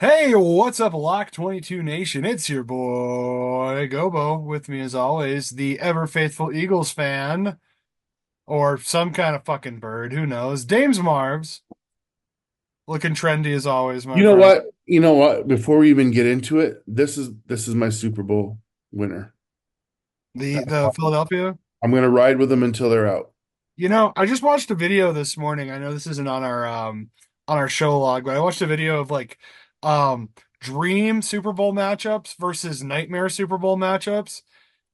Hey, what's up, Lock 22 Nation? It's your boy Gobo with me as always, the ever faithful Eagles fan, or some kind of fucking bird, who knows? Dames Marvs, looking trendy as always, my You know friend. what? You know what? Before we even get into it, this is my Super Bowl winner. The Philadelphia. I'm gonna ride with them until they're out. I just watched a video this morning. I know this isn't on our show log, but I watched a video of um dream Super Bowl matchups versus nightmare Super Bowl matchups.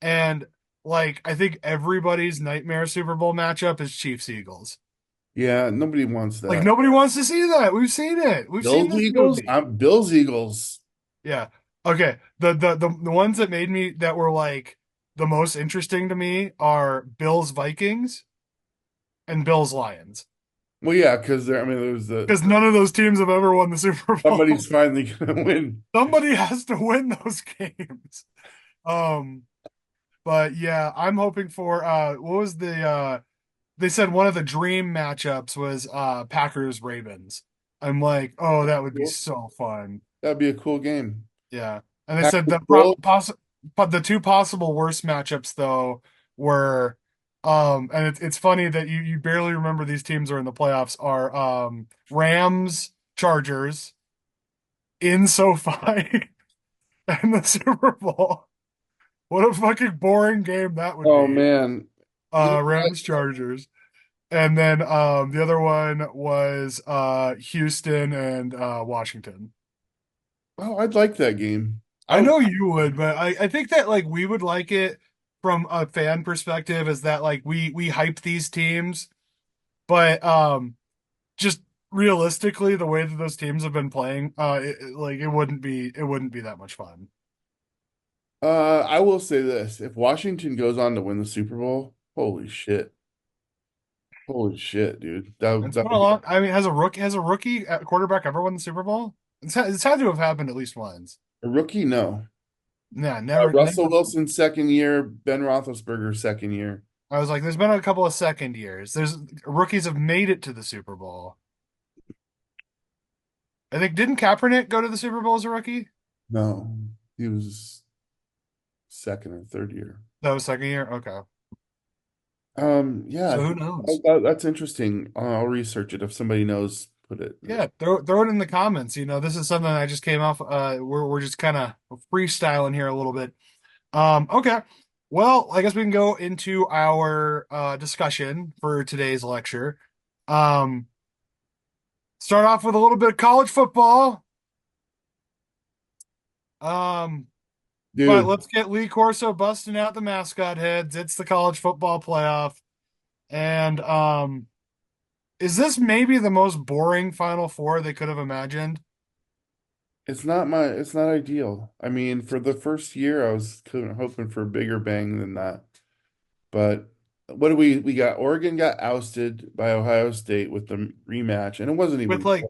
And I think everybody's nightmare Super Bowl matchup is Chiefs Eagles. Yeah, nobody wants Like that. nobody wants to see that. We've seen it. We've seen Bills this Eagles? movie. I'm Bills Eagles. Yeah. Okay. The ones that made me that were like the most interesting to me are Bills Vikings and Bills Lions. Well, yeah, because there. I mean, there's the Because none of those teams have ever won the Super Bowl. somebody's finally gonna win. Somebody has to win those games. Um, but yeah, I'm hoping for what was they said one of the dream matchups was Packers Ravens. I'm like, oh, that would be Cool. so fun. That'd be a cool game. Yeah. And they said Packers the Bills. but the two possible worst matchups though were and it's funny that you barely remember these teams are in the playoffs are Rams Chargers in SoFi and the Super Bowl. What a fucking boring game that would Oh be. man, you know what? Rams Chargers. And then the other one was Houston and Washington. Oh, I'd like that game. I I would. know you would, but I think that like we would like it from a fan perspective is that like we hype these teams, but just realistically the way that those teams have been playing, like it wouldn't be that much fun. I will say this: if Washington goes on to win the Super Bowl, holy shit, dude! That It's that been a would be long. I mean, has a rookie at quarterback ever won the Super Bowl? It's had to have happened at least once. a rookie. No. Yeah, never. Russell Wilson second year, Ben Roethlisberger second year. I was like, there's been a couple of second years. There's rookies have made it to the Super Bowl. I think didn't Kaepernick go to the Super Bowl as a rookie? No, he was second or third year. That was second year. Okay, Yeah, I so who think knows? that's interesting. I'll research it if somebody knows. Put it. Yeah, throw it in the comments. This is something I just came off. We're just kind of freestyling here a little bit. Okay. Well, I guess we can go into our discussion for today's lecture. Um, Start off with a little bit of college football. Um, but Dude, let's get Lee Corso busting out the mascot heads. It's the college football playoff. And is this maybe the most boring Final Four they could have imagined? it's not ideal. I mean, for the first year, I was kind of hoping for a bigger bang than that. But what do we got? Oregon got ousted by Ohio State with the rematch, and it wasn't With even like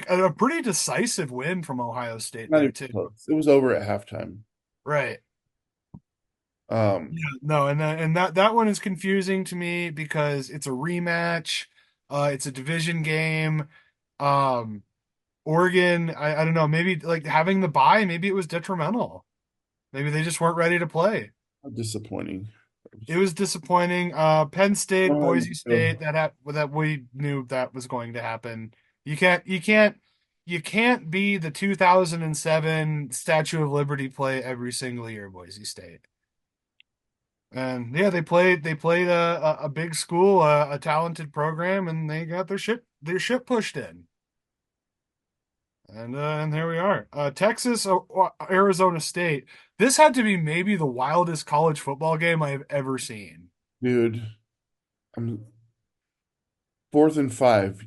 a pretty decisive win from Ohio State not there even too. close. It was over at halftime. Right. Um, Yeah, no, and that one is confusing to me because it's a rematch. It's a division game. Um, Oregon, I don't know, maybe like having the bye, maybe it was detrimental. Maybe they just weren't ready to play. disappointing. It was disappointing. Penn State, Boise Oh, State, that we knew that was going to happen. You can't be the 2007 Statue of Liberty play every single year, Boise State. And yeah, they played a big school, a talented program, and they got their ship pushed in. And here we are. Texas, Arizona State. This had to be maybe the wildest college football game I have ever seen. dude, I'm 4th and 5.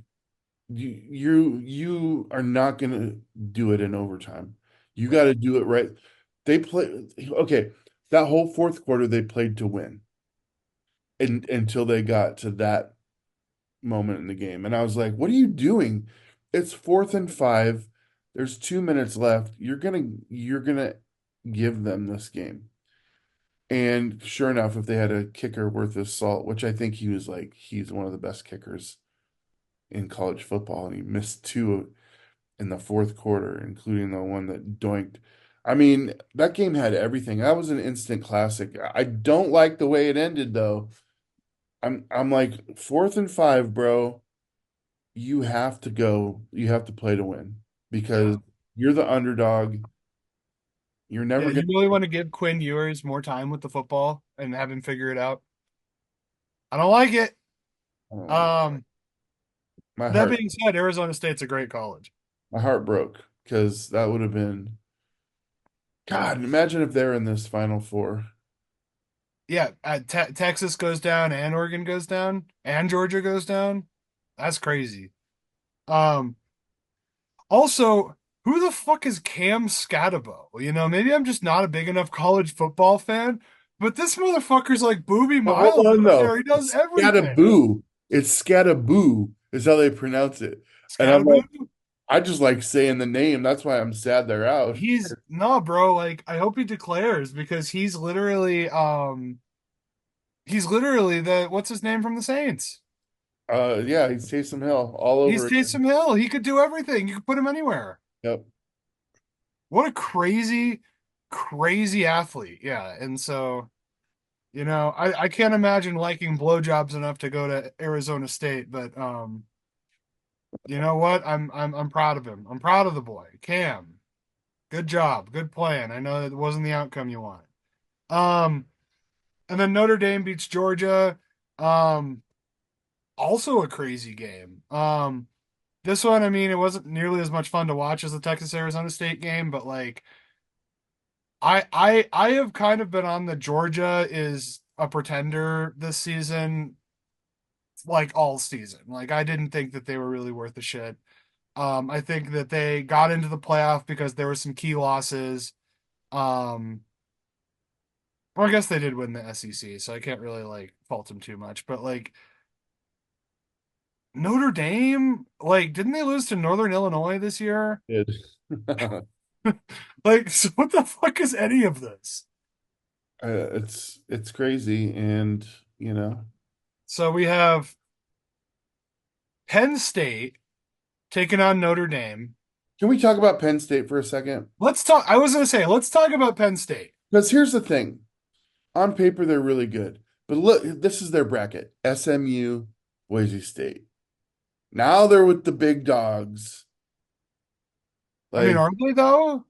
You are not gonna do it in overtime. You got Right. to do it right. They play okay. That whole fourth quarter they played to win, and until they got to that moment in the game, and I was like, "What are you doing? It's 4th and 5. There's 2 minutes left. You're gonna give them this game." And sure enough, if they had a kicker worth his salt, which I think he's one of the best kickers in college football, and he missed two. in the fourth quarter, including the one that doinked. I mean, that game had everything. That was an instant classic. I don't like the way it ended though. I'm like 4th and 5, bro. You have to go. You have to play to win because Yeah. you're the underdog. You're Yeah, never you gonna. really want to give Quinn Ewers more time with the football and have him figure it out. I don't like it. I don't like Um, my that heart. being said, Arizona State's a great college. My heart broke because that would have been. God, imagine if they're in this Final Four. Yeah, Texas goes down and Oregon goes down and Georgia goes down. That's crazy. Um, Also, who the fuck is Cam Scatabo? You know, maybe I'm just not a big enough college football fan, but this motherfucker's like Booby But hold Miles on out there. though. He does It's everything. Scataboo. It's Scataboo is how they pronounce it. And I'm like, Scatabo? I just like saying the name. That's why I'm sad they're out. He's no, bro. Like, I hope he declares because he's literally the what's his name from the Saints. Yeah, he's Taysom Hill all He's over again. Taysom Hill. He could do everything. You could put him anywhere. Yep. What a crazy, crazy athlete. Yeah, and so. You know, I can't imagine liking blowjobs enough to go to Arizona State, but you know what? I'm proud of him. I'm proud of the boy. Cam, good job. Good plan. I know it wasn't the outcome you wanted. Um, and then Notre Dame beats Georgia. Um, Also a crazy game. This one, I mean, it wasn't nearly as much fun to watch as the Texas Arizona State game, but like I have kind of been on the Georgia is a pretender this season like all season. Like I didn't think that they were really worth a shit. I think that they got into the playoff because there were some key losses. Um, well, I guess they did win the SEC, so I can't really like fault them too much. But like Notre Dame, like didn't they lose to Northern Illinois this year? It. Like, so what the fuck is any of this? It's crazy, and you know, So we have Penn State taking on Notre Dame. can we talk about Penn State for a second? Let's talk. I was gonna say, let's talk about Penn State. Because here's the thing. On paper, they're really good. But look, this is their bracket. SMU, Boise State. Now they're with the big dogs. I mean, Like, are they though? Is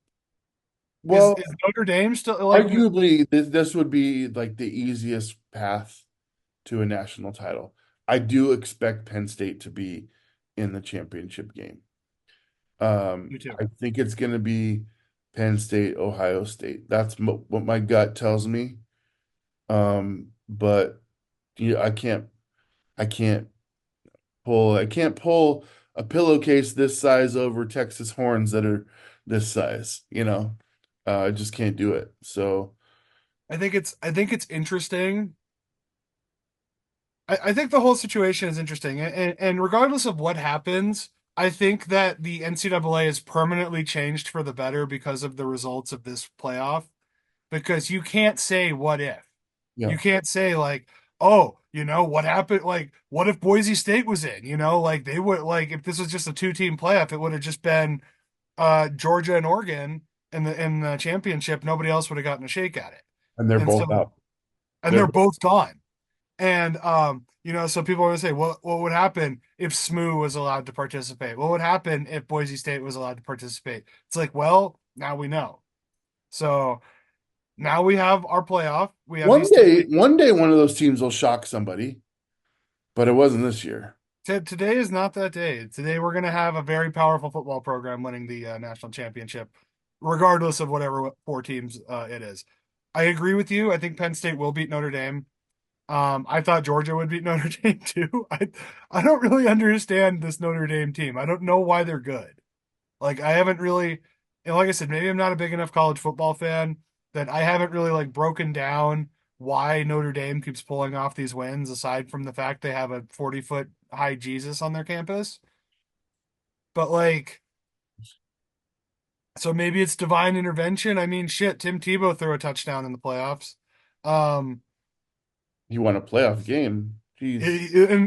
well, is Notre Dame still like arguably, this would be like the easiest path to a national title. I do expect Penn State to be in the championship game. you too? I think it's going to be Penn State, Ohio State. That's what my gut tells me. But yeah, I can't I can't pull a pillowcase this size over Texas horns that are this size, you know. I just can't do it. So, I think it's interesting. I think the whole situation is interesting, and regardless of what happens, I think that the NCAA is permanently changed for the better because of the results of this playoff. Because you can't say what if. yeah. You can't say like, oh, you know, what happened? Like, what if Boise State was in? You know, like they would like if this was just a two-team playoff, it would have just been Georgia and Oregon in the championship. Nobody else would have gotten a shake at it. And they're And so both out. and They're they're both gone. And you know, so people are gonna say, what would happen if SMU was allowed to participate? What would happen if Boise State was allowed to participate? It's like, well, now we know. So now we have our playoff. We have these two one day one of those teams will shock somebody, but it wasn't this year. Today is not that day. Today we're going to have a very powerful football program winning the national championship, regardless of whatever four teams it is. I agree with you. I think Penn State will beat Notre Dame. I thought Georgia would beat Notre Dame too. I don't really understand this Notre Dame team. I don't know why they're good. Like I haven't really, and like I said, maybe I'm not a big enough college football fan that I haven't really like broken down why Notre Dame keeps pulling off these wins, aside from the fact they have a 40-foot high Jesus on their campus. But like, so maybe it's divine intervention. I mean, shit, Tim Tebow threw a touchdown in the playoffs. Um, He won a playoff game. Jeez.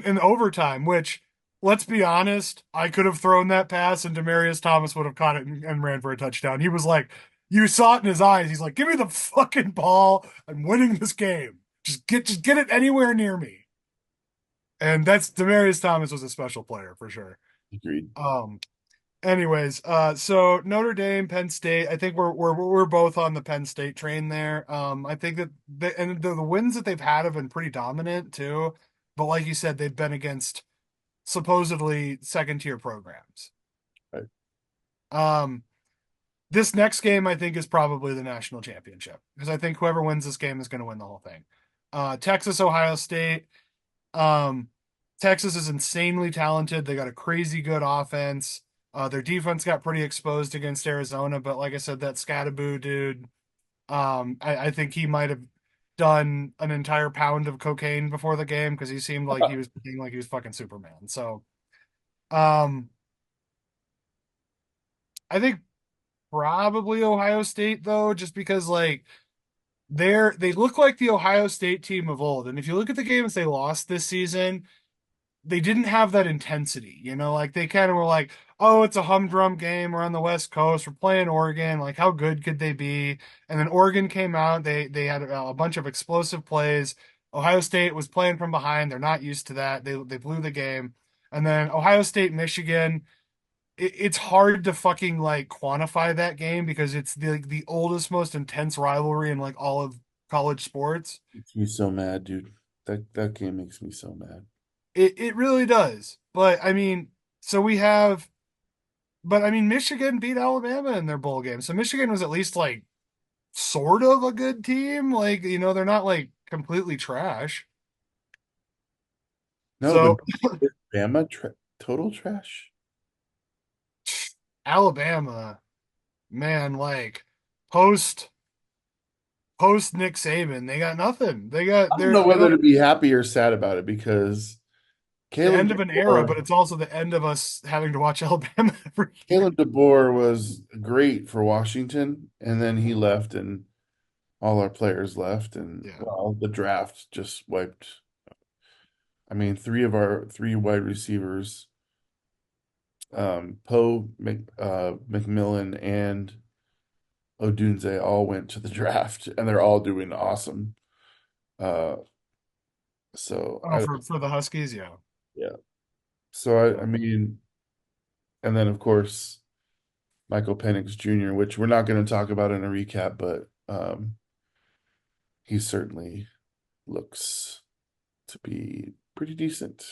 in overtime, which let's be honest, I could have thrown that pass and Demarius Thomas would have caught it and ran for a touchdown. He was like, you saw it in his eyes. He's like, give me the fucking ball. I'm winning this game. Just get it anywhere near me. And that's Demarius Thomas was a special player for sure. Agreed. Um, anyways, so Notre Dame, Penn State. I think we're both on the Penn State train there. I think that the wins that they've had have been pretty dominant too. But like you said, they've been against supposedly second tier programs. Right. Um, this next game I think is probably the national championship because I think whoever wins this game is going to win the whole thing. Texas, Ohio State. Um, Texas is insanely talented. They got a crazy good offense. Their defense got pretty exposed against Arizona, but like I said, that Scattaboo dude, I think he might have done an entire pound of cocaine before the game because he seemed like he was playing like he was fucking Superman. So, um, I think probably Ohio State though, just because like they look like the Ohio State team of old. And if you look at the games they lost this season, they didn't have that intensity, like they kind of were like, oh, it's a humdrum game. We're on the West Coast. We're playing Oregon. Like, how good could they be? And then Oregon came out. They had a bunch of explosive plays. Ohio State was playing from behind. They're not used to that. They blew the game. And then Ohio State, Michigan, it's hard to fucking like quantify that game because it's the oldest, most intense rivalry in like all of college sports. Makes me so mad, dude. That game makes me so mad. It really does. But I mean, Michigan beat Alabama in their bowl game. So Michigan was at least like sort of a good team. Like, they're not like completely trash. No, but So total trash. Alabama, man, like post post Nick Saban, they got nothing. They got I don't know they whether don't to be happy or sad about it because the Caleb end of an era, but DeBoer, it's also the end of us having to watch Alabama every year. Caleb DeBoer was great for Washington, and then he left, and all our players left, and Yeah. well, the draft just wiped. I mean, three of our three wide receivers, McMillan, and Odunze all went to the draft, and they're all doing awesome. Uh, so Oh, for the Huskies, yeah. yeah. So I mean, and then of course Michael Penix Jr., which we're not going to talk about in a recap, but he certainly looks to be pretty decent.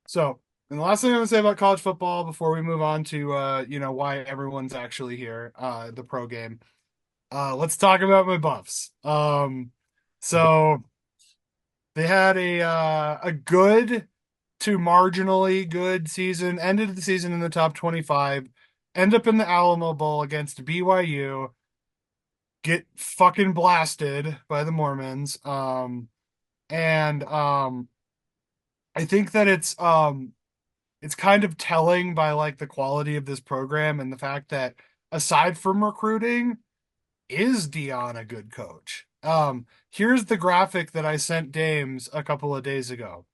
So, and the last thing I'm gonna say about college football before we move on to why everyone's actually here, the pro game. Let's talk about my Buffs. So they had a good to marginally good season, ended the season in the top 25, end up in the Alamo Bowl against BYU, get fucking blasted by the Mormons. And I think that it's kind of telling by like the quality of this program and the fact that aside from recruiting, is Dion a good coach? Here's the graphic that I sent Dames a couple of days ago.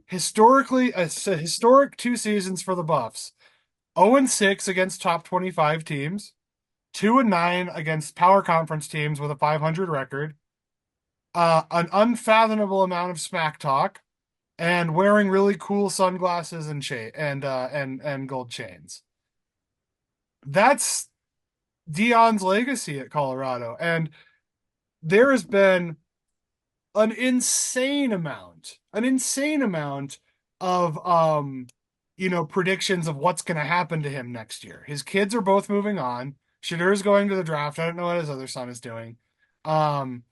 Historically, a historic 2 seasons for the Buffs. 0-6 against top 25 teams, 2-9 against power conference teams with a 500 record, an unfathomable amount of smack talk, and wearing really cool sunglasses and and gold chains. That's Dion's legacy at Colorado, and there has been an insane amount of predictions of what's going to happen to him next year. His kids are both moving on. Shedeur is going to the draft. I don't know what his other son is doing. Um,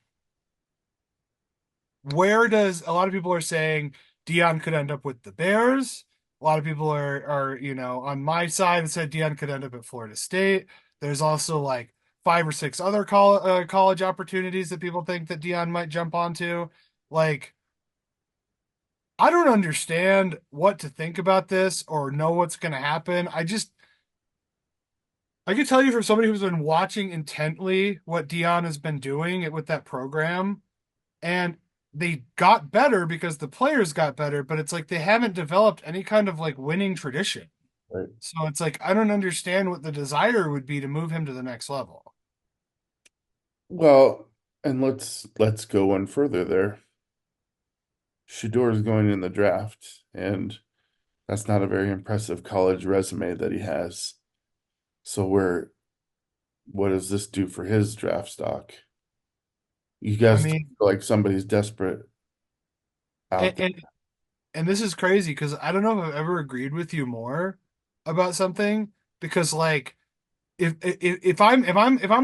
where does a lot of people are saying Dion could end up with the Bears? A lot of people are on my side and said Dion could end up at Florida State. There's also like 5 or 6 other college opportunities that people think that Dion might jump onto. Like, I don't understand what to think about this or know what's going to happen. I can tell you from somebody who's been watching intently what Dion has been doing with that program. And they got better because the players got better, but it's like they haven't developed any kind of like winning tradition. Right. So it's like I don't understand what the desire would be to move him to the next level. Well, and let's go one further there. Shador is going in the draft, and that's not a very impressive college resume that he has. So what does this do for his draft stock? You I guys mean, feel like somebody's desperate and out there. and, and this is crazy because I don't know if I've ever agreed with you more about something because like if I'm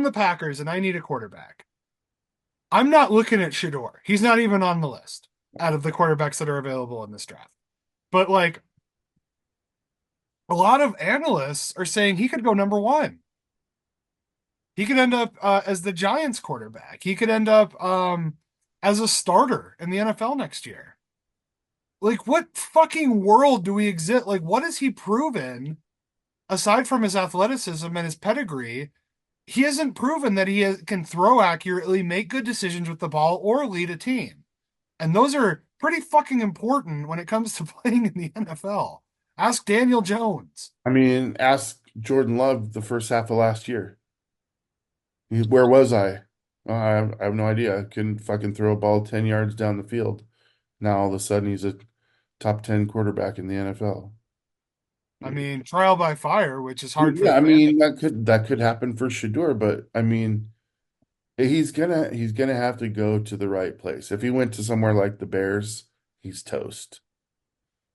the Packers and I need a quarterback, I'm not looking at Shador. He's not even on the list out of the quarterbacks that are available in this draft. But like a lot of analysts are saying he could go number one. He could end up as the Giants quarterback. He could end up as a starter in the NFL next year. Like, what fucking world do we exist? Like, what has he proven aside from his athleticism and his pedigree? He hasn't proven that can throw accurately, make good decisions with the ball, or lead a team. And those are pretty fucking important when it comes to playing in the NFL. Ask Daniel Jones. I mean, ask Jordan Love the first half of last year. Where was I? I have no idea. I couldn't fucking throw a ball 10 yards down the field. Now all of a sudden he's a top 10 quarterback in the NFL. I mean, trial by fire, which is hard for Yeah, the I fan. mean that could happen for Shador, but I mean he's gonna have to go to the right place. If he went to somewhere like the Bears, he's toast.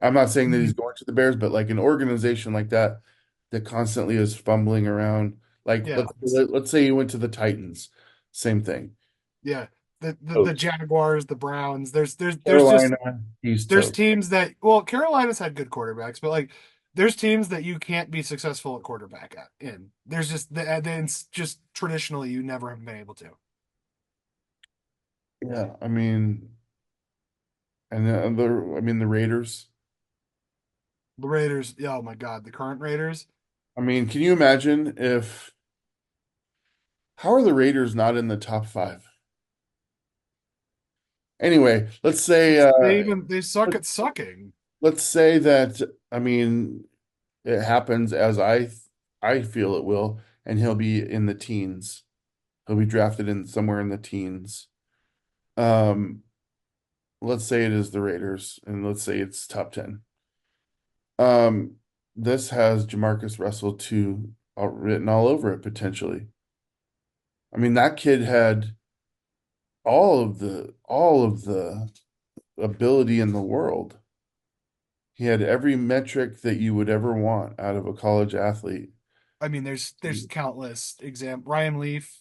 I'm not saying that he's going to the Bears, but like an organization like that that constantly is fumbling around. Like Yeah, let's say he went to the Titans, same thing. yeah. The Toast. Jaguars, the Browns. There's just Carolina, he's there's toast. teams that well, Carolina's had good quarterbacks, but like there's teams that you can't be successful at quarterback at in. There's just then just traditionally you never have been able to. Yeah, I mean, and the Raiders. The Raiders, yeah, oh my God, the current Raiders. I mean, can you imagine if how are the Raiders not in the top five? Anyway, They suck let- at sucking. let's say that I mean it happens as I feel it will, and he'll be in the teens. He'll be drafted in somewhere in the teens. Um, let's say it is the Raiders, and let's say it's top 10. Um, this has Jamarcus Russell too written all over it potentially. I mean, that kid had all of the ability in the world. He had every metric that you would ever want out of a college athlete. I mean, there's countless Ryan Leaf,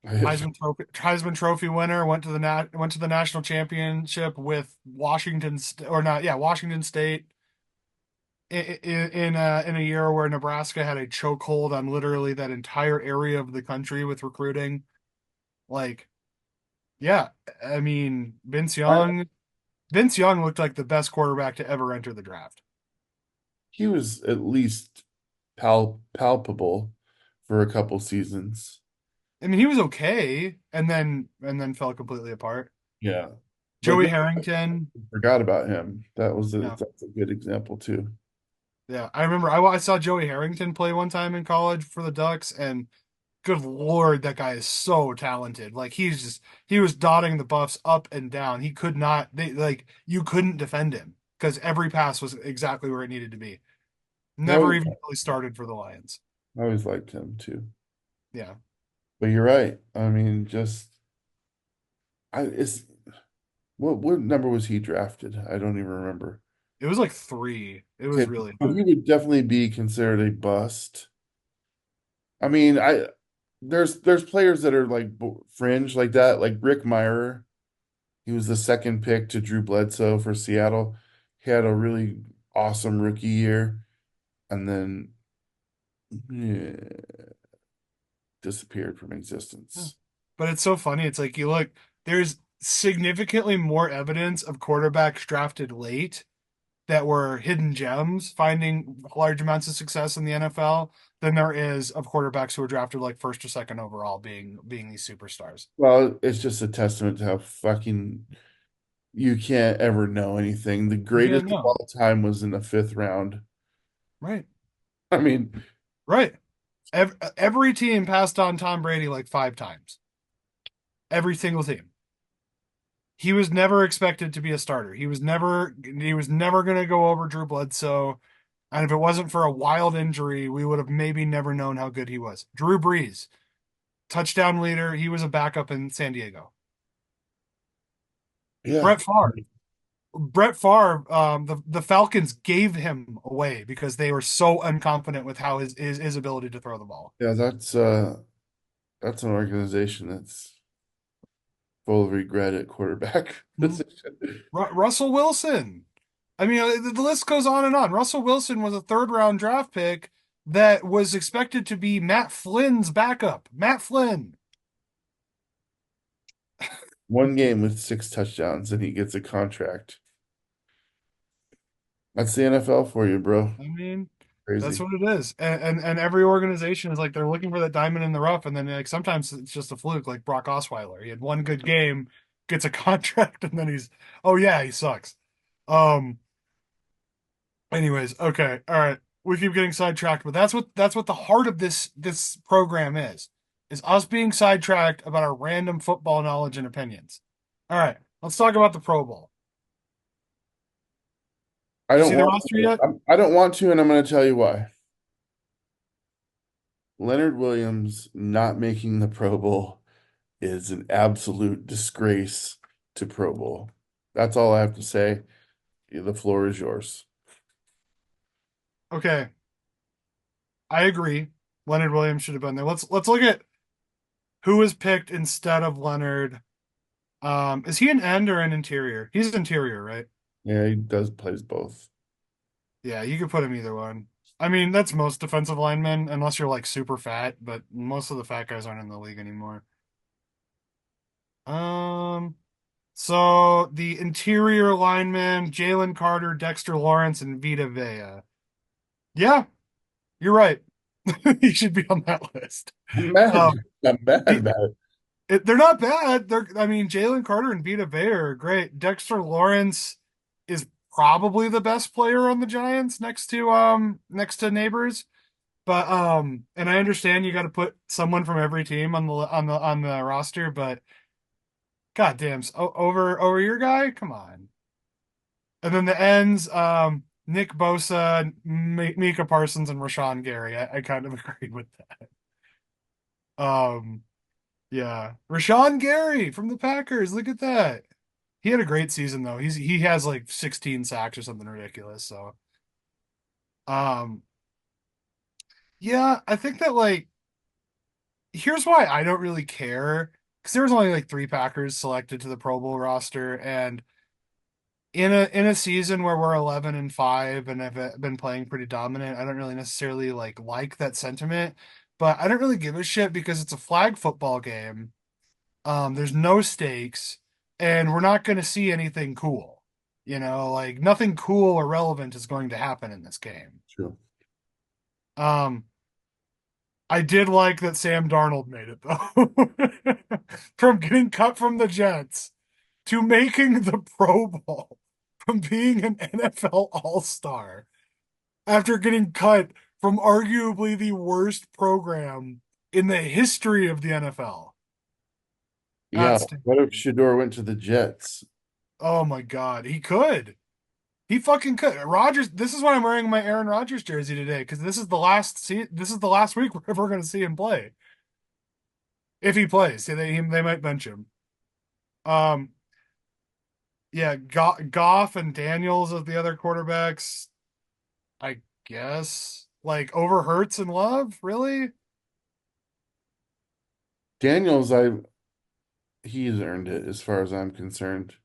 Heisman Trophy winner, went to the national championship with Washington State in a year where Nebraska had a chokehold on literally that entire area of the country with recruiting. Like, yeah, I mean, Vince Young looked like the best quarterback to ever enter the draft. He was at least palpable for a couple seasons. I mean, he was okay, and then fell completely apart. Yeah. But Joey no, Harrington, I forgot about him. yeah, That's a good example too. yeah. I remember I saw Joey Harrington play one time in college for the Ducks, and good Lord, that guy is so talented. Like he was dotting the Buffs up and down. He could not they like you couldn't defend him because every pass was exactly where it needed to be. I Never always, even really started for the Lions. I always liked him too. Yeah. But you're right. I mean, just I it's what number was he drafted? I don't even remember. It was like three. It was Okay, really so he high. would definitely be considered a bust. I mean, I there's players that are like fringe like that, like Rick Meyer. He was the second pick to Drew Bledsoe for Seattle. He had a really awesome rookie year, and then yeah, disappeared from Yeah. existence. But it's so funny. It's like you look, there's significantly more evidence of quarterbacks drafted late that were hidden gems finding large amounts of success in the NFL than there is of quarterbacks who are drafted like first or second overall being these superstars. Well, it's just a testament to how fucking you can't ever know anything. The Yeah, greatest of no. all time was in the fifth round. Right. I mean, Right. Every team passed on Tom Brady like five times. Every single team. He was never expected to be a starter. He was never going to go over Drew Bledsoe. And if it wasn't for a wild injury, we would have maybe never known how good he was. Drew Brees, touchdown leader, he was a backup in San Diego. yeah. Brett Favre, Brett Favre, the Falcons gave him away because they were so unconfident with how his ability to throw the ball. Yeah, that's an organization that's full of regret at quarterback position. Russell Wilson. I mean, the list goes on and on. Russell Wilson was a third round draft pick that was expected to be Matt Flynn's backup. Matt Flynn. One game with six touchdowns and he gets a contract. That's the NFL for you, bro. I mean, that's Crazy. what it is. And every organization is like they're looking for that diamond in the rough, and then like sometimes it's just a fluke, like Brock Osweiler. He had one good game, gets a contract, and then he's oh yeah, he sucks. Um, anyways, okay, all right. We keep getting sidetracked, but that's what the heart of this program is us being sidetracked about our random football knowledge and opinions. All right, let's talk about the Pro Bowl. I You don't see the want roster to. yet? I don't want to, and I'm going to tell you why. Leonard Williams not making the Pro Bowl is an absolute disgrace to Pro Bowl. That's all I have to say. The floor is yours. Okay, I agree. Leonard Williams should have been there. Let's look at who was picked instead of Leonard. Is he an end or an interior? He's interior, right? Yeah, he does plays both. Yeah, you could put him either one. I mean, that's most defensive linemen, unless you're like super fat, but most of the fat guys aren't in the league anymore. Um, so the interior linemen, Jalen Carter, Dexter Lawrence, and Vita Vea. Yeah, you're right. He should be on that list. I'm mad. Um, I'm mad the, about it. they're not bad. I mean, Jalen Carter and Vita Vea are great. Dexter Lawrence is probably the best player on the Giants next to Neighbors. But and I understand you got to put someone from every team on the roster, but goddamn, over your guy, come on. And then the ends, Nick Bosa, Mika Parsons, and Rashawn Gary. I kind of agreed with that. Um, yeah, Rashawn Gary from the Packers. Look at that. He had a great season though. He has like 16 sacks or something ridiculous. So, um, yeah, I think that like here's why I don't really care because there was only like three Packers selected to the Pro Bowl roster, and in a season where we're 11-5 and have been playing pretty dominant, I don't really necessarily like that sentiment, but I don't really give a shit because it's a flag football game. There's no stakes, and we're not going to see anything cool. Like nothing cool or relevant is going to happen in this game. True. Um, I did like that Sam Darnold made it though. From getting cut from the Jets to making the Pro Bowl, from being an NFL All-Star after getting cut from arguably the worst program in the history of the NFL. Yeah. Outstanding. What if Shador went to the Jets? Oh my God, he could. He fucking could. Rodgers, this is why I'm wearing my Aaron Rodgers jersey today because this is the last week we're ever going to see him play. If he plays, they might bench him. Um, yeah, Goff and Daniels as the other quarterbacks, I guess. Like over Hurts and Love, really? Daniels, he's earned it as far as I'm concerned.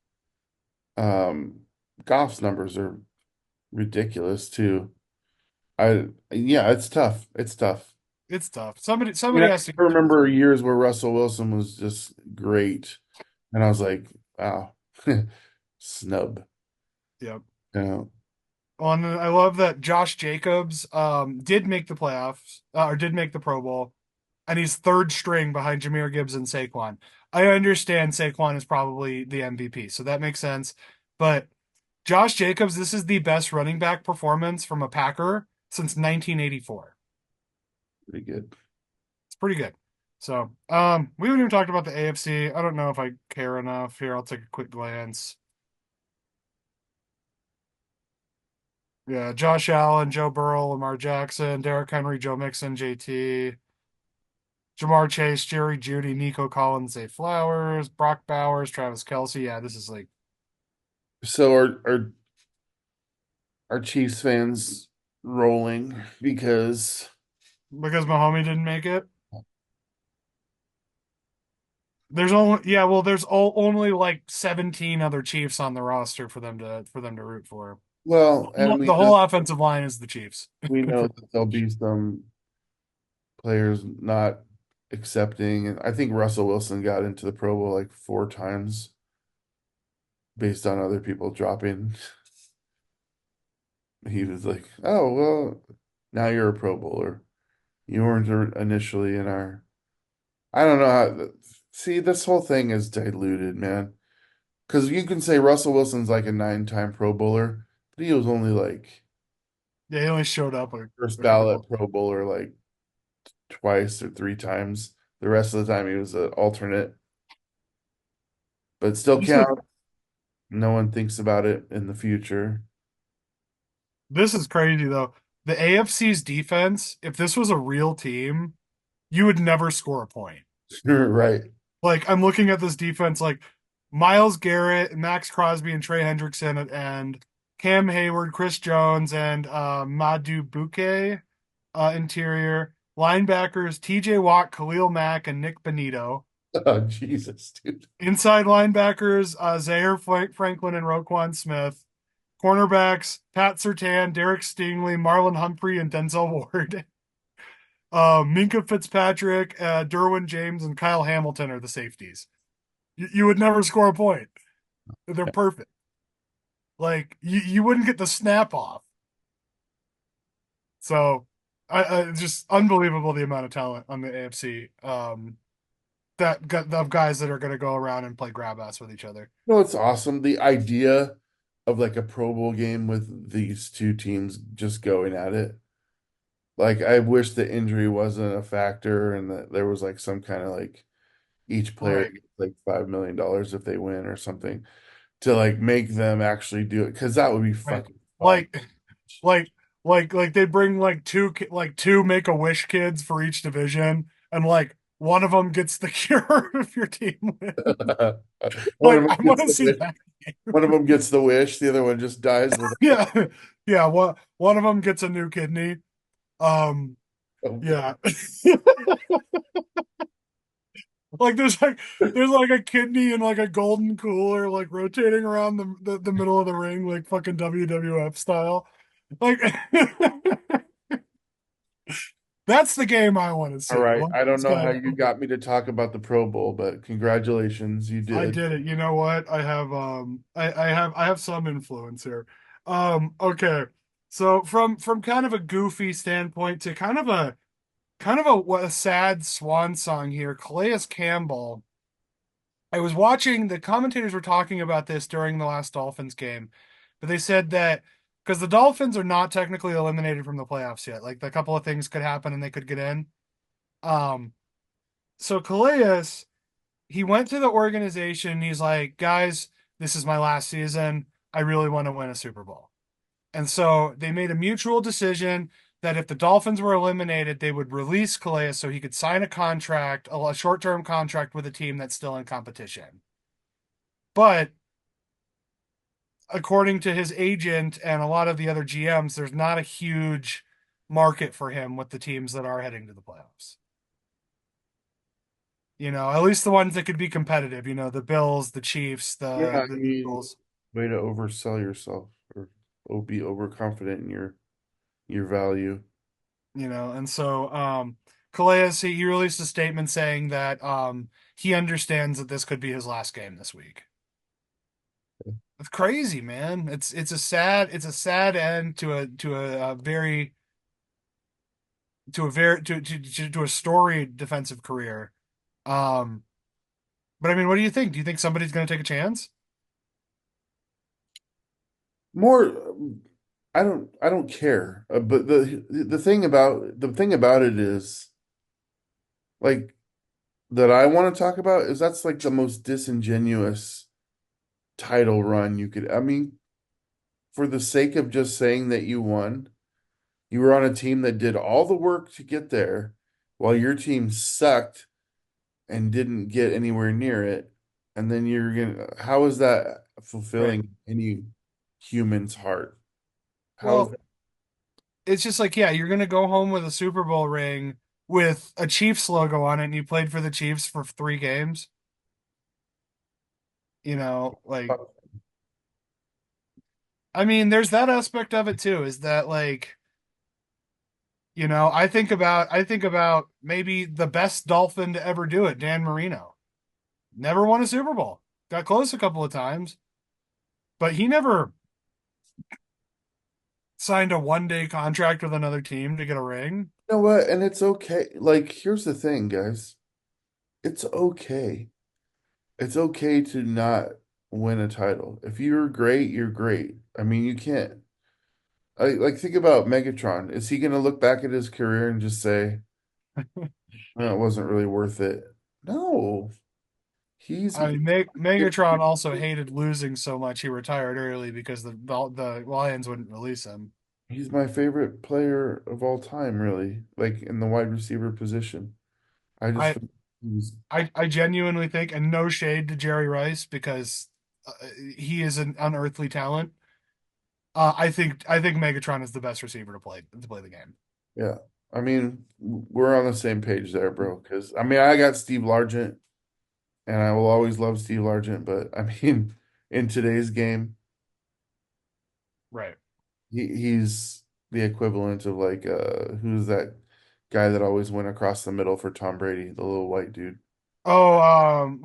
Goff's numbers are ridiculous too. Yeah, it's tough. It's tough. It's tough. I mean, Somebody I has to can get those. remember years where Russell Wilson was just great, and I was like, wow, snub. Yep. You know? I love that Josh Jacobs did make the playoffs or did make the Pro Bowl, and he's third string behind Jahmyr Gibbs and Saquon. I understand Saquon is probably the MVP, so that makes sense. But Josh Jacobs, this is the best running back performance from a Packer since 1984. Pretty good. It's pretty good. So, we haven't even talked about the AFC. I don't know if I care enough. Here, I'll take a quick glance. Yeah, Josh Allen, Joe Burrow, Lamar Jackson, Derrick Henry, Joe Mixon, JT, Jamar Chase, Jerry Judy, Nico Collins, Zay Flowers, Brock Bowers, Travis Kelce. Yeah, this is like So are Chiefs fans rolling because because Mahomie didn't make it. There's only only like 17 other Chiefs on the roster for them to root for. well, and The whole offensive line is the Chiefs. we know that there'll be some players not accepting, and I think Russell Wilson got into the Pro Bowl like 4 times based on other people dropping. He was like, "Oh, well, now you're a Pro Bowler. You weren't initially in our." I don't know how. See, this whole thing is diluted, man. Because you can say Russell Wilson's like a 9-time Pro Bowler, but he was only like Yeah, he only showed up first a couple ballot times. Pro Bowler like twice or 3 times. The rest of the time he was an alternate, but it still This is counts. No one thinks about it in the future. this is crazy though. The AFC's defense, if this was a real team, you would never score a point. Right. Like I'm looking at this defense, like Miles Garrett, Max Crosby, and Trey Hendrickson, and Cam Hayward, Chris Jones, and Madu Buke interior linebackers, T.J. Watt, Khalil Mack, and Nick Benito. Oh, Jesus, dude. Inside linebackers, Zaire Franklin and Roquan Smith. Cornerbacks, Pat Surtain, Derek Stingley, Marlon Humphrey, and Denzel Ward. Minka Fitzpatrick, Derwin James, and Kyle Hamilton are the safeties. You would never score a point. They're perfect. Like you wouldn't get the snap off. So I just unbelievable the amount of talent on the AFC. That got of guys that are going to go around and play grab ass with each other. No, it's awesome. The idea of like a Pro Bowl game with these two teams just going at it. Like, I wish the injury wasn't a factor and that there was like some kind of like each player Right. gets like $5 million if they win or something to like make them actually do it because that would be Right. fucking fun. Like like like they bring like two make a wish kids for each division, and like one of them gets the cure if your team wins. One of Like them I want gets to the see wish. that. One of them gets the wish. The other one just dies with Yeah, yeah. One of them gets a new kidney. Um, yeah. Like there's like a kidney and like a golden cooler like rotating around the middle of the ring like fucking WWF style. Like that's the game I want to All see. right. Like, I don't it's know how got you got me to talk about the Pro Bowl, but congratulations, you I did. did it. You know what? I have some influence here. Okay. So from kind of a goofy standpoint to kind of a sad swan song here, Calais Campbell. I was watching the commentators were talking about this during the last Dolphins game, but they said that because the Dolphins are not technically eliminated from the playoffs yet, like a couple of things could happen and they could get in. Um, so Calais, he went to the organization. He's like, guys, this is my last season. I really want to win a Super Bowl. And so they made a mutual decision that if the Dolphins were eliminated, they would release Calais so he could sign a contract, a short-term contract with a team that's still in competition. But according to his agent and a lot of the other GMs, there's not a huge market for him with the teams that are heading to the playoffs. At least the ones that could be competitive, the Bills, the Chiefs, Yeah, I the mean, Eagles, way to oversell yourself or be overconfident in your value. and so Calais, he released a statement saying that he understands that this could be his last game this week. It's crazy, man. It's a sad end to a very to a storied defensive career. Um, but I mean, what do you think? Do you think somebody's going to take a chance? More, I don't care. But the thing about it is like that I want to talk about is that's like the most disingenuous title run you could. I mean, for the sake of just saying that you won, you were on a team that did all the work to get there, while your team sucked and didn't get anywhere near it. And then how is that Right. fulfilling any human's heart? How is Well, that? it's just like, yeah, you're going to go home with a Super Bowl ring with a Chiefs logo on it, and you played for the Chiefs for 3 games. Like, I mean, there's that aspect of it too, is that like, I think about maybe the best Dolphin to ever do it, Dan Marino. Never won a Super Bowl. Got close a couple of times, but he never signed a 1-day contract with another team to get a ring. You know what? And it's okay. Like, here's the thing, guys. It's okay. It's okay to not win a title. If you're great, you're great. I mean, you can't. Like think about Megatron. Is he going to look back at his career and just say, "No, it wasn't really worth it"? No. He's I mean, Megatron also hated losing so much he retired early because the Lions wouldn't release him. he's my favorite player of all time, really. Like in the wide receiver position. I just I think he's I genuinely think, and no shade to Jerry Rice because he is an unearthly talent. I think Megatron is the best receiver to play the game. yeah. I mean, we're on the same page there, bro. Because I mean, I got Steve Largent, and I will always love Steve Largent. But I mean, in today's game, Right. he's the equivalent of like who's that guy that always went across the middle for Tom Brady, the little white dude Oh,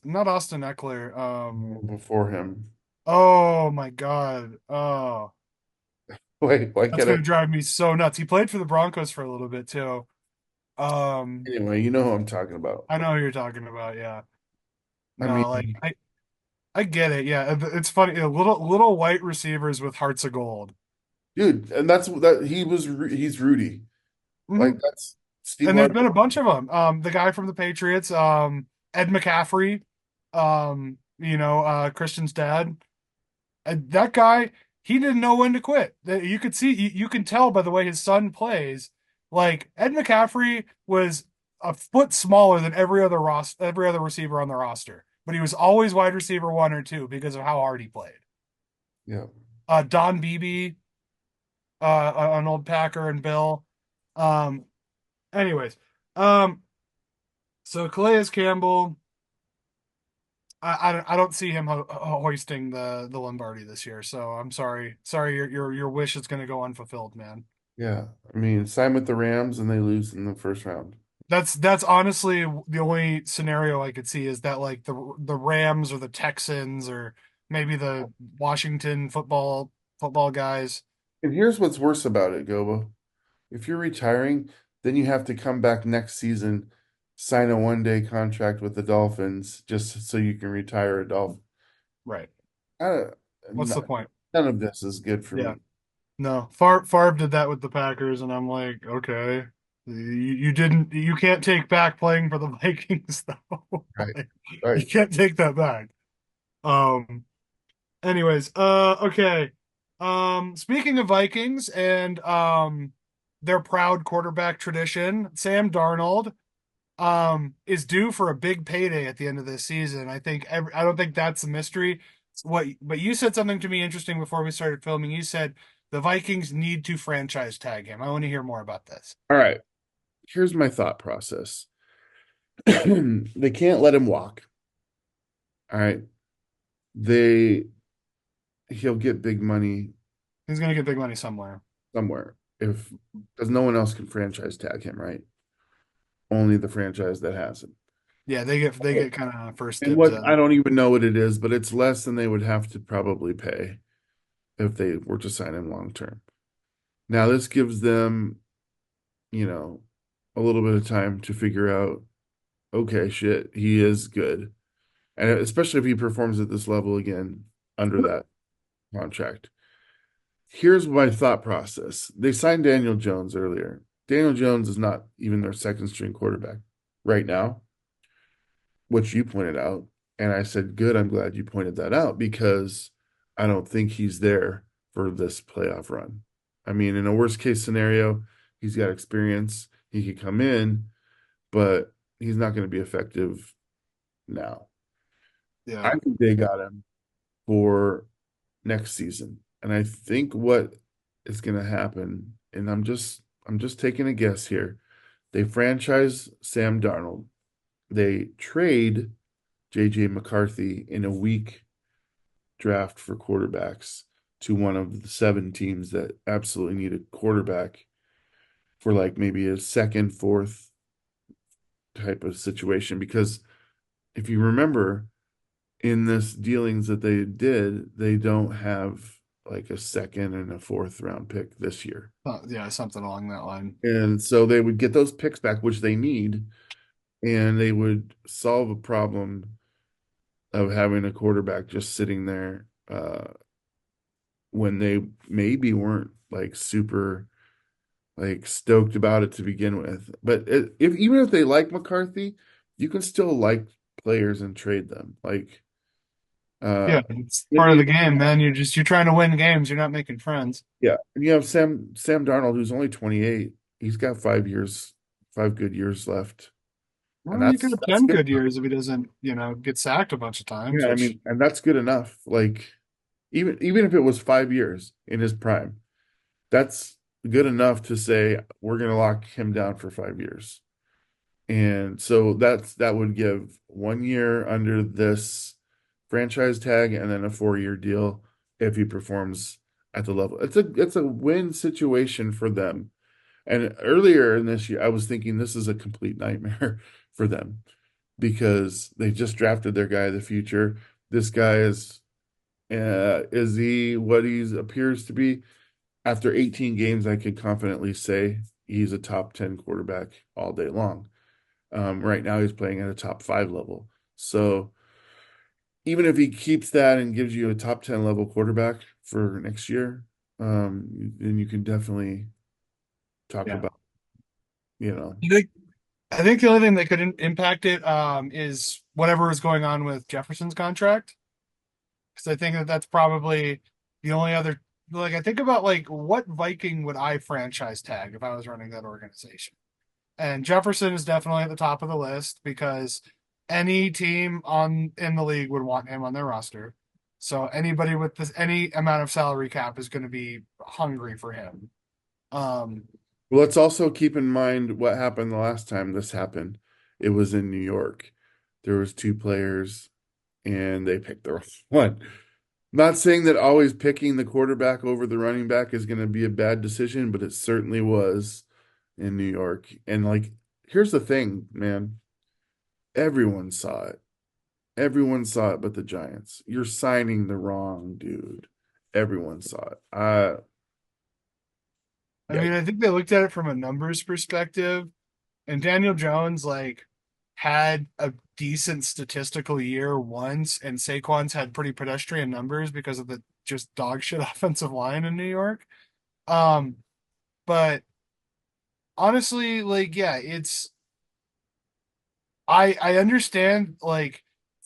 not Austin Eckler. before him. Oh my God. Oh, Wait, why that's can't I? gonna drive me so nuts. He played for the Broncos for a little bit too. Um, Anyway, you know who I'm talking about. I know who you're talking about. Yeah. I No, like mean, I get it. Yeah, it's funny. Little white receivers with hearts of gold. dude, and that's that he's Rudy. Hmm. Like that's Steve And there's Largent. been a bunch of them. The guy from the Patriots, Ed McCaffrey, Christian's dad. That guy, he didn't know when to quit. You could see, you can tell by the way his son plays. Like Ed McCaffrey was a foot smaller than every other receiver on the roster, but he was always wide receiver 1 or 2 because of how hard he played. Yeah. Don Beebe, an old Packer and Bill. Um, anyways, um, so Calais Campbell, I don't see him hoisting the Lombardi this year. So I'm sorry, your wish is going to go unfulfilled, man. Yeah. I mean, sign with the Rams and they lose in the first round. That's honestly the only scenario I could see is that like the Rams or the Texans or maybe the Washington football guys. And here's what's worse about it, Gobo. If you're retiring, then you have to come back next season, sign a 1-day contract with the Dolphins just so you can retire a Dolphin. Right. I, What's the none point? of this is good for Yeah. me. No, Favre did that with the Packers, and I'm like, okay, you can't take back playing for the Vikings though. Right. Like, you Right. can't take that back. Um. Anyways, okay. Speaking of Vikings and their proud quarterback tradition, Sam Darnold is due for a big payday at the end of this season. I don't think that's a mystery. But you said something to me interesting before we started filming. You said the Vikings need to franchise tag him. I want to hear more about this. All right. Here's my thought process. They can't let him walk. All right. They He'll get big money He's gonna get big money somewhere. somewhere if because no one else can franchise tag him, right? Only the franchise that has him. Yeah, they get kind of first And dibs what at I it. don't even know what it is, but it's less than they would have to probably pay if they were to sign him long term. Now, this gives them, you know, a little bit of time to figure out, okay, shit, he is good. And especially if he performs at this level again under that contract. Here's my thought process. They signed Daniel Jones earlier. Daniel Jones is not even their second string quarterback right now, which you pointed out. And I said, good, I'm glad you pointed that out because I don't think he's there for this playoff run. I mean, in a worst case scenario, he's got experience. He could come in, but he's not going to be effective now. I Yeah, think they got him for next season. And I think what is going to happen, and I'm just taking a guess here. They franchise Sam Darnold. They trade JJ McCarthy in a weak draft for quarterbacks to one of the seven teams that absolutely need a quarterback for like maybe a second, fourth type of situation. Because if you remember in this dealings that they did, they don't have like a second and a fourth round pick this year. yeah, something along that line. And so they would get those picks back, which they need, and they would solve a problem of having a quarterback just sitting there when they maybe weren't like super like stoked about it to begin with. But if even if they like McCarthy, you can still like players and trade them. Like uh Yeah, it's in part of the the game, man. You're trying to win games. You're not making friends. yeah, and you have Sam Darnold who's only 28. He's got 5 years, 5 good years left. And Well, you could that's have that's 10 good good enough. years if he doesn't, get sacked a bunch of times, Yeah, I which, mean, and that's good enough. Like even if it was 5 years in his prime, that's good enough to say we're going to lock him down for 5 years. And so that would give 1 year under this franchise tag and then a 4 year deal if he performs at the level. It's a win situation for them. And earlier in this year, I was thinking this is a complete nightmare for them because they just drafted their guy of the future. This guy is he what he appears to be? After 18 games, I could confidently say he's a top 10 quarterback all day long. Right now, he's playing at a top five level. So even if he keeps that and gives you a top 10 level quarterback for next year, then you can definitely talk yeah. about, you know, I think the only thing that could impact it is whatever is going on with Jefferson's contract. Because I think that that's probably the only other. Like, I think about like what Viking would I franchise tag if I was running that organization? And Jefferson is definitely at the top of the list because any team on in the league would want him on their roster. So anybody with any amount of salary cap is going to be hungry for him. Um, well, let's also keep in mind what happened the last time this happened. It was in New York. There was two players and they picked the wrong one. Not saying that always picking the quarterback over the running back is going to be a bad decision, but it certainly was in New York. And like, here's the thing, man. Everyone saw it. Everyone saw it but the Giants. You're signing the wrong dude. Everyone saw it. I Yeah. mean, I think they looked at it from a numbers perspective, and Daniel Jones like had a decent statistical year once, and Saquon's had pretty pedestrian numbers because of the just dog shit offensive line in New York. Um, but honestly, like, yeah, I understand like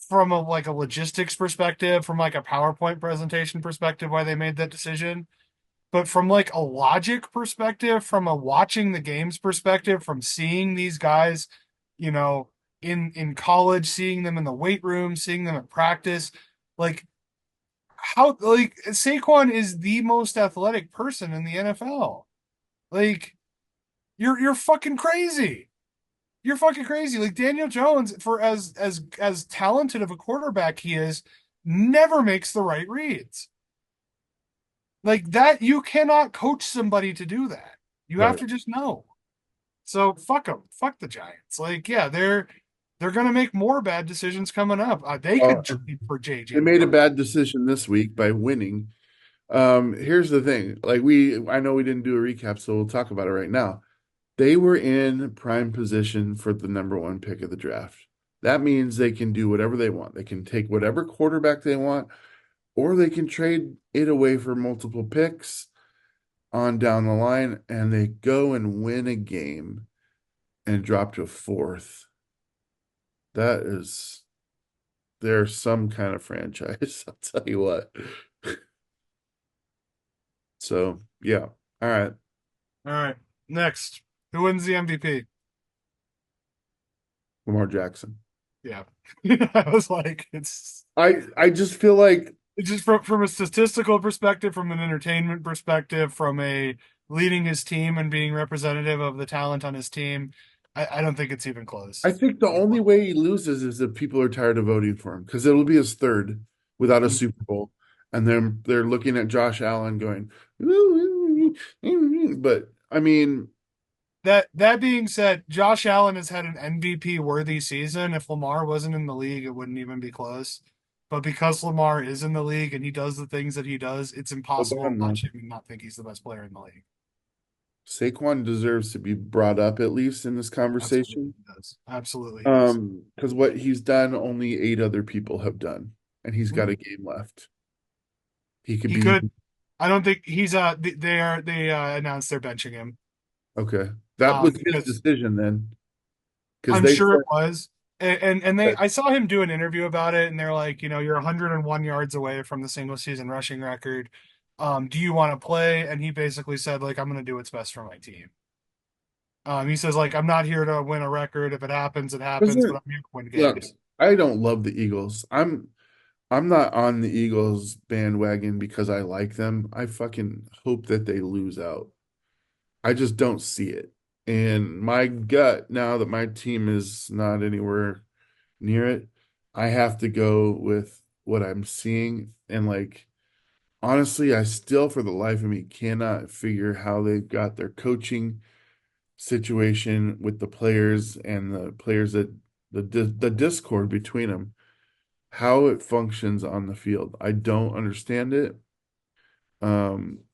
from a logistics perspective, from like a PowerPoint presentation perspective, why they made that decision. But from like a logic perspective, from a watching the games perspective, from seeing these guys, you know, in college, seeing them in the weight room, seeing them at practice, like how like Saquon is the most athletic person in the NFL. Like you're fucking crazy. You're fucking crazy. Like Daniel Jones, for as talented of a quarterback he is, never makes the right reads. Like that, you cannot coach somebody to do that. You have Right. to just know. So fuck them. Fuck the Giants. Like, yeah, they're. they're going to make more bad decisions coming up. They could Uh, trade for they JJ made a McCarthy. bad decision this week by winning. Here's the thing. I know we didn't do a recap, so we'll talk about it right now. They were in prime position for the number one pick of the draft. That means they can do whatever they want. They can take whatever quarterback they want, or they can trade it away for multiple picks on down the line, and they go and win a game and drop to a fourth. That is, they're some kind of franchise. I'll tell you what. So, yeah. All right. All right. Next, who wins the MVP? Lamar Jackson. Yeah. I was like, I just feel like it's just from a statistical perspective, from an entertainment perspective, from a leading his team and being representative of the talent on his team. I don't think it's even close. I think the only way he loses is if people are tired of voting for him because it'll be his third without a Super Bowl, and then they're looking at Josh Allen going, but I mean, That being said, Josh Allen has had an MVP worthy season. If Lamar wasn't in the league, it wouldn't even be close. But because Lamar is in the league and he does the things that he does, it's hold impossible to on though. watch him and not think he's the best player in the league. Saquon deserves to be brought up at least in this Absolutely conversation. he does. Absolutely he does. Because what he's done, only eight other people have done, and he's got Mhm. a game left. He could He be could. I don't think he's they announced they're benching him. okay. That was his Because decision then, because I'm they sure said it was. And they that, I saw him do an interview about it and they're like, you're 101 yards away from the single season rushing record. Do you want to play? And he basically said like I'm going to do what's best for my team. He says like I'm not here to win a record. If it happens, it happens, but wasn't. I'm here to win Look, games. I don't love the Eagles. I'm not on the Eagles bandwagon because I like them. I fucking hope that they lose out. I just don't see it. And my gut, now that my team is not anywhere near it, I have to go with what I'm seeing. And like, honestly, I still, for the life of me, cannot figure how they got their coaching situation with the players and the players that the discord between them, how it functions on the field. I don't understand it.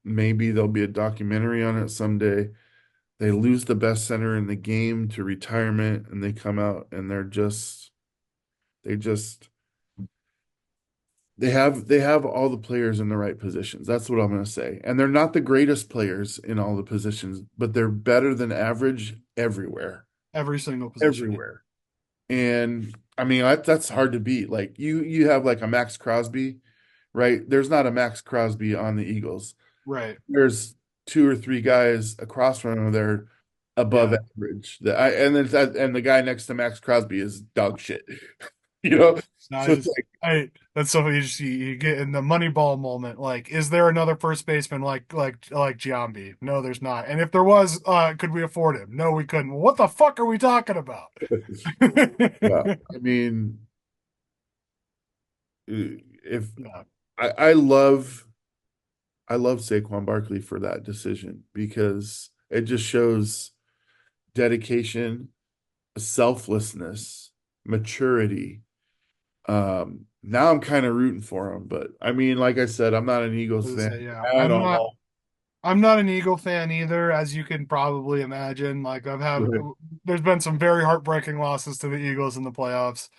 Maybe there'll be a documentary on it someday. They lose the best center in the game to retirement, and they come out and they just they have all the players in the right positions. That's what I'm going to say. And they're not the greatest players in all the positions, but they're better than average everywhere. Every single position. Everywhere. And I mean, that's hard to beat. Like you have like a Max Crosby, right? There's not a Max Crosby on the Eagles. Right. There's two or three guys across from him that are above Yeah. average. And the guy next to Max Crosby is dog shit. You know? No, So it's like, that's so you get in the Moneyball moment. Like, is there another first baseman like Giambi? No, there's not. And if there was, could we afford him? No, we couldn't. Well, what the fuck are we talking about? yeah. I mean, if Yeah, I love Saquon Barkley for that decision because it just shows dedication, selflessness, maturity. Now I'm kind of rooting for him, but I mean, like I said, I'm not an I Eagles was fan gonna say, yeah. at all. I'm not an Eagle fan either, as you can probably imagine. Like Right. there's been some very heartbreaking losses to the Eagles in the playoffs.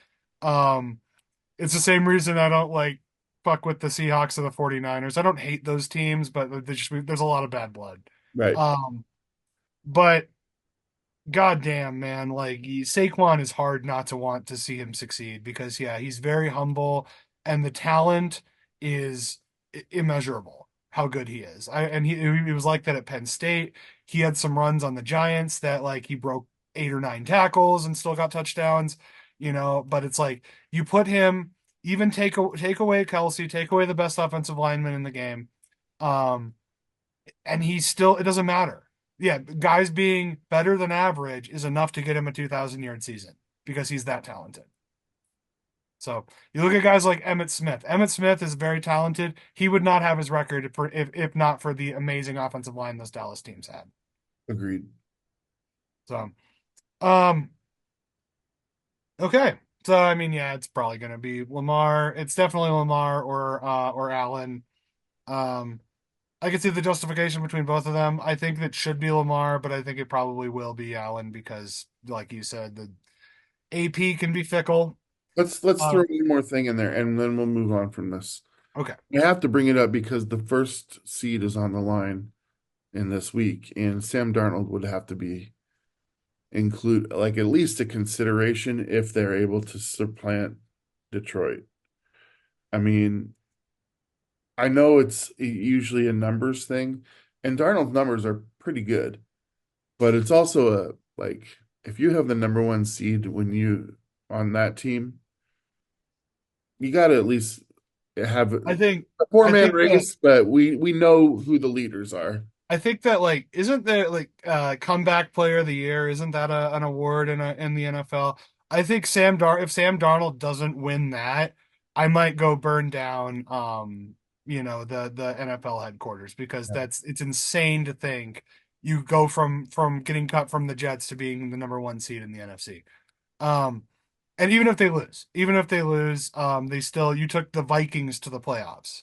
Um, it's the same reason I don't like fuck with the Seahawks or the 49ers. I don't hate those teams, but there's a lot of bad blood. Right. Um, but goddamn, man, like Saquon is hard not to want to see him succeed because yeah, he's very humble and the talent is immeasurable. How good he is. He was like that at Penn State. He had some runs on the Giants that like he broke 8 or 9 tackles and still got touchdowns, but it's like you put him even take away Kelsey, take away the best offensive lineman in the game. Um, and he's still, it doesn't matter. Yeah, guys being better than average is enough to get him a 2,000 yard season because he's that talented. So you look at guys like Emmitt Smith. Emmitt Smith is very talented. He would not have his record if not for the amazing offensive line those Dallas teams had. Agreed. So, um, Okay. So I mean, yeah, it's probably gonna be Lamar. It's definitely Lamar or Allen. Um, I can see the justification between both of them. I think that should be Lamar, but I think it probably will be Allen because, like you said, the AP can be fickle. Let's throw Uh, one more thing in there, and then we'll move on from this. okay. I have to bring it up because the first seed is on the line in this week, and Sam Darnold would have to be include like at least a consideration if they're able to supplant Detroit. I mean, I know it's usually a numbers thing, and Darnold's numbers are pretty good, but it's also a like if you have the number one seed when you on that team, you got to at least have a I think I four-man think that race, but we know who the leaders are. I think that like isn't there like comeback player of the year, isn't that an award in the NFL? I think if Sam Darnold doesn't win that, I might go burn down the NFL headquarters because it's insane to think you go from getting cut from the Jets to being the number one seed in the NFC. Um and even if they lose, they still you took the Vikings to the playoffs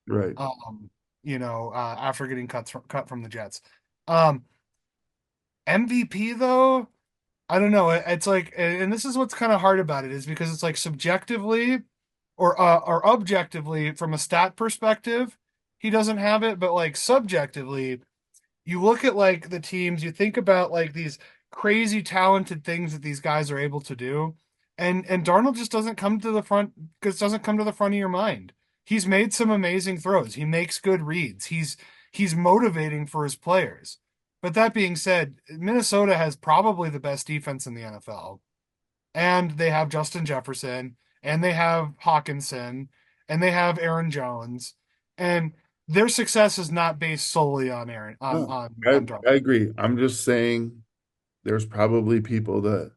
Right. um, after getting cut from the Jets. Um, MVP though, I don't know. It's like, and this is what's kind of hard about it is because it's like subjectively or objectively from a stat perspective, he doesn't have it, but like subjectively, you look at like the teams, you think about like these crazy talented things that these guys are able to do, and Darnold just doesn't come to the front because doesn't come to the front of your mind. He's made some amazing throws. He makes good reads. He's motivating for his players. But that being said, Minnesota has probably the best defense in the NFL, and they have Justin Jefferson, and they have Hawkinson, and they have Aaron Jones, and their success is not based solely on Aaron No, on Darnold. I agree. I'm just saying there's probably people that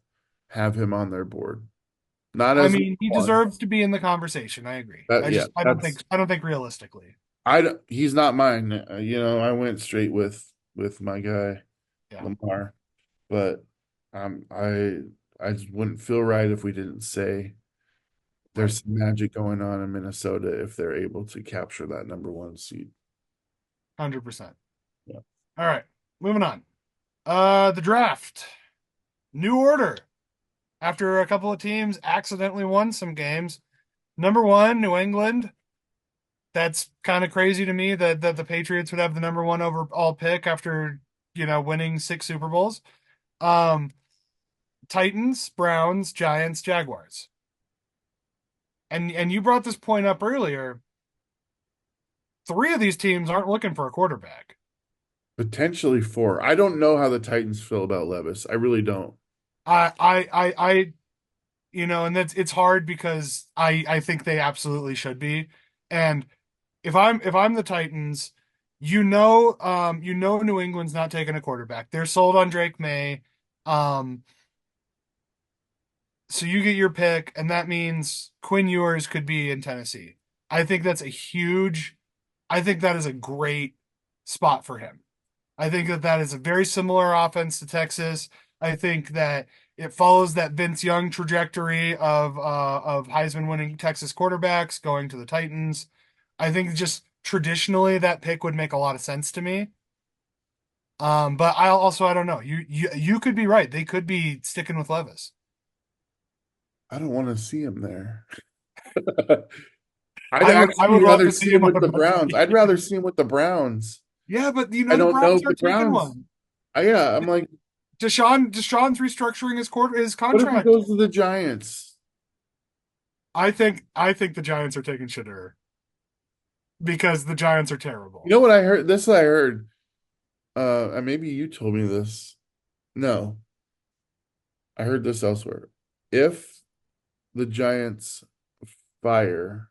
have him on their board. Not I as number mean, he one. deserves to be in the conversation. I agree. That yeah, I don't think realistically. he's not mine. I went straight with my guy Yeah, Lamar, but I just wouldn't feel right if we didn't say right. there's some magic going on in Minnesota if they're able to capture that number one seed. 100%. Yeah. All right, moving on. The draft. New order. After a couple of teams accidentally won some games. Number one, New England. That's kind of crazy to me that the Patriots would have the number one overall pick after, winning six Super Bowls. Um, Titans, Browns, Giants, Jaguars. And you brought this point up earlier. Three of these teams aren't looking for a quarterback. Potentially four. I don't know how the Titans feel about Levis. I really don't. I and that's it's hard because I think they absolutely should be. And if I'm the Titans, New England's not taking a quarterback. They're sold on Drake May. Um, so you get your pick, and that means Quinn Ewers could be in Tennessee. I think that's a huge, I think that is a great spot for him. I think that is a very similar offense to Texas. I think that it follows that Vince Young trajectory of Heisman winning Texas quarterbacks going to the Titans. I think just traditionally that pick would make a lot of sense to me. But I don't know. You could be right. They could be sticking with Levis. I don't want to see him there. I'd I would actually love rather to see see him him on with a the better Browns. team. I'd rather see him with the Browns. Yeah, but I the don't know Browns if the aren't taking Browns. one. Yeah, I'm like, Deshaun's restructuring his what if he contract. goes to the Giants? I think the Giants are taking Shitterer because the Giants are You terrible. know what I heard? This I heard. And maybe you told me this. No, I heard this elsewhere. If the Giants fire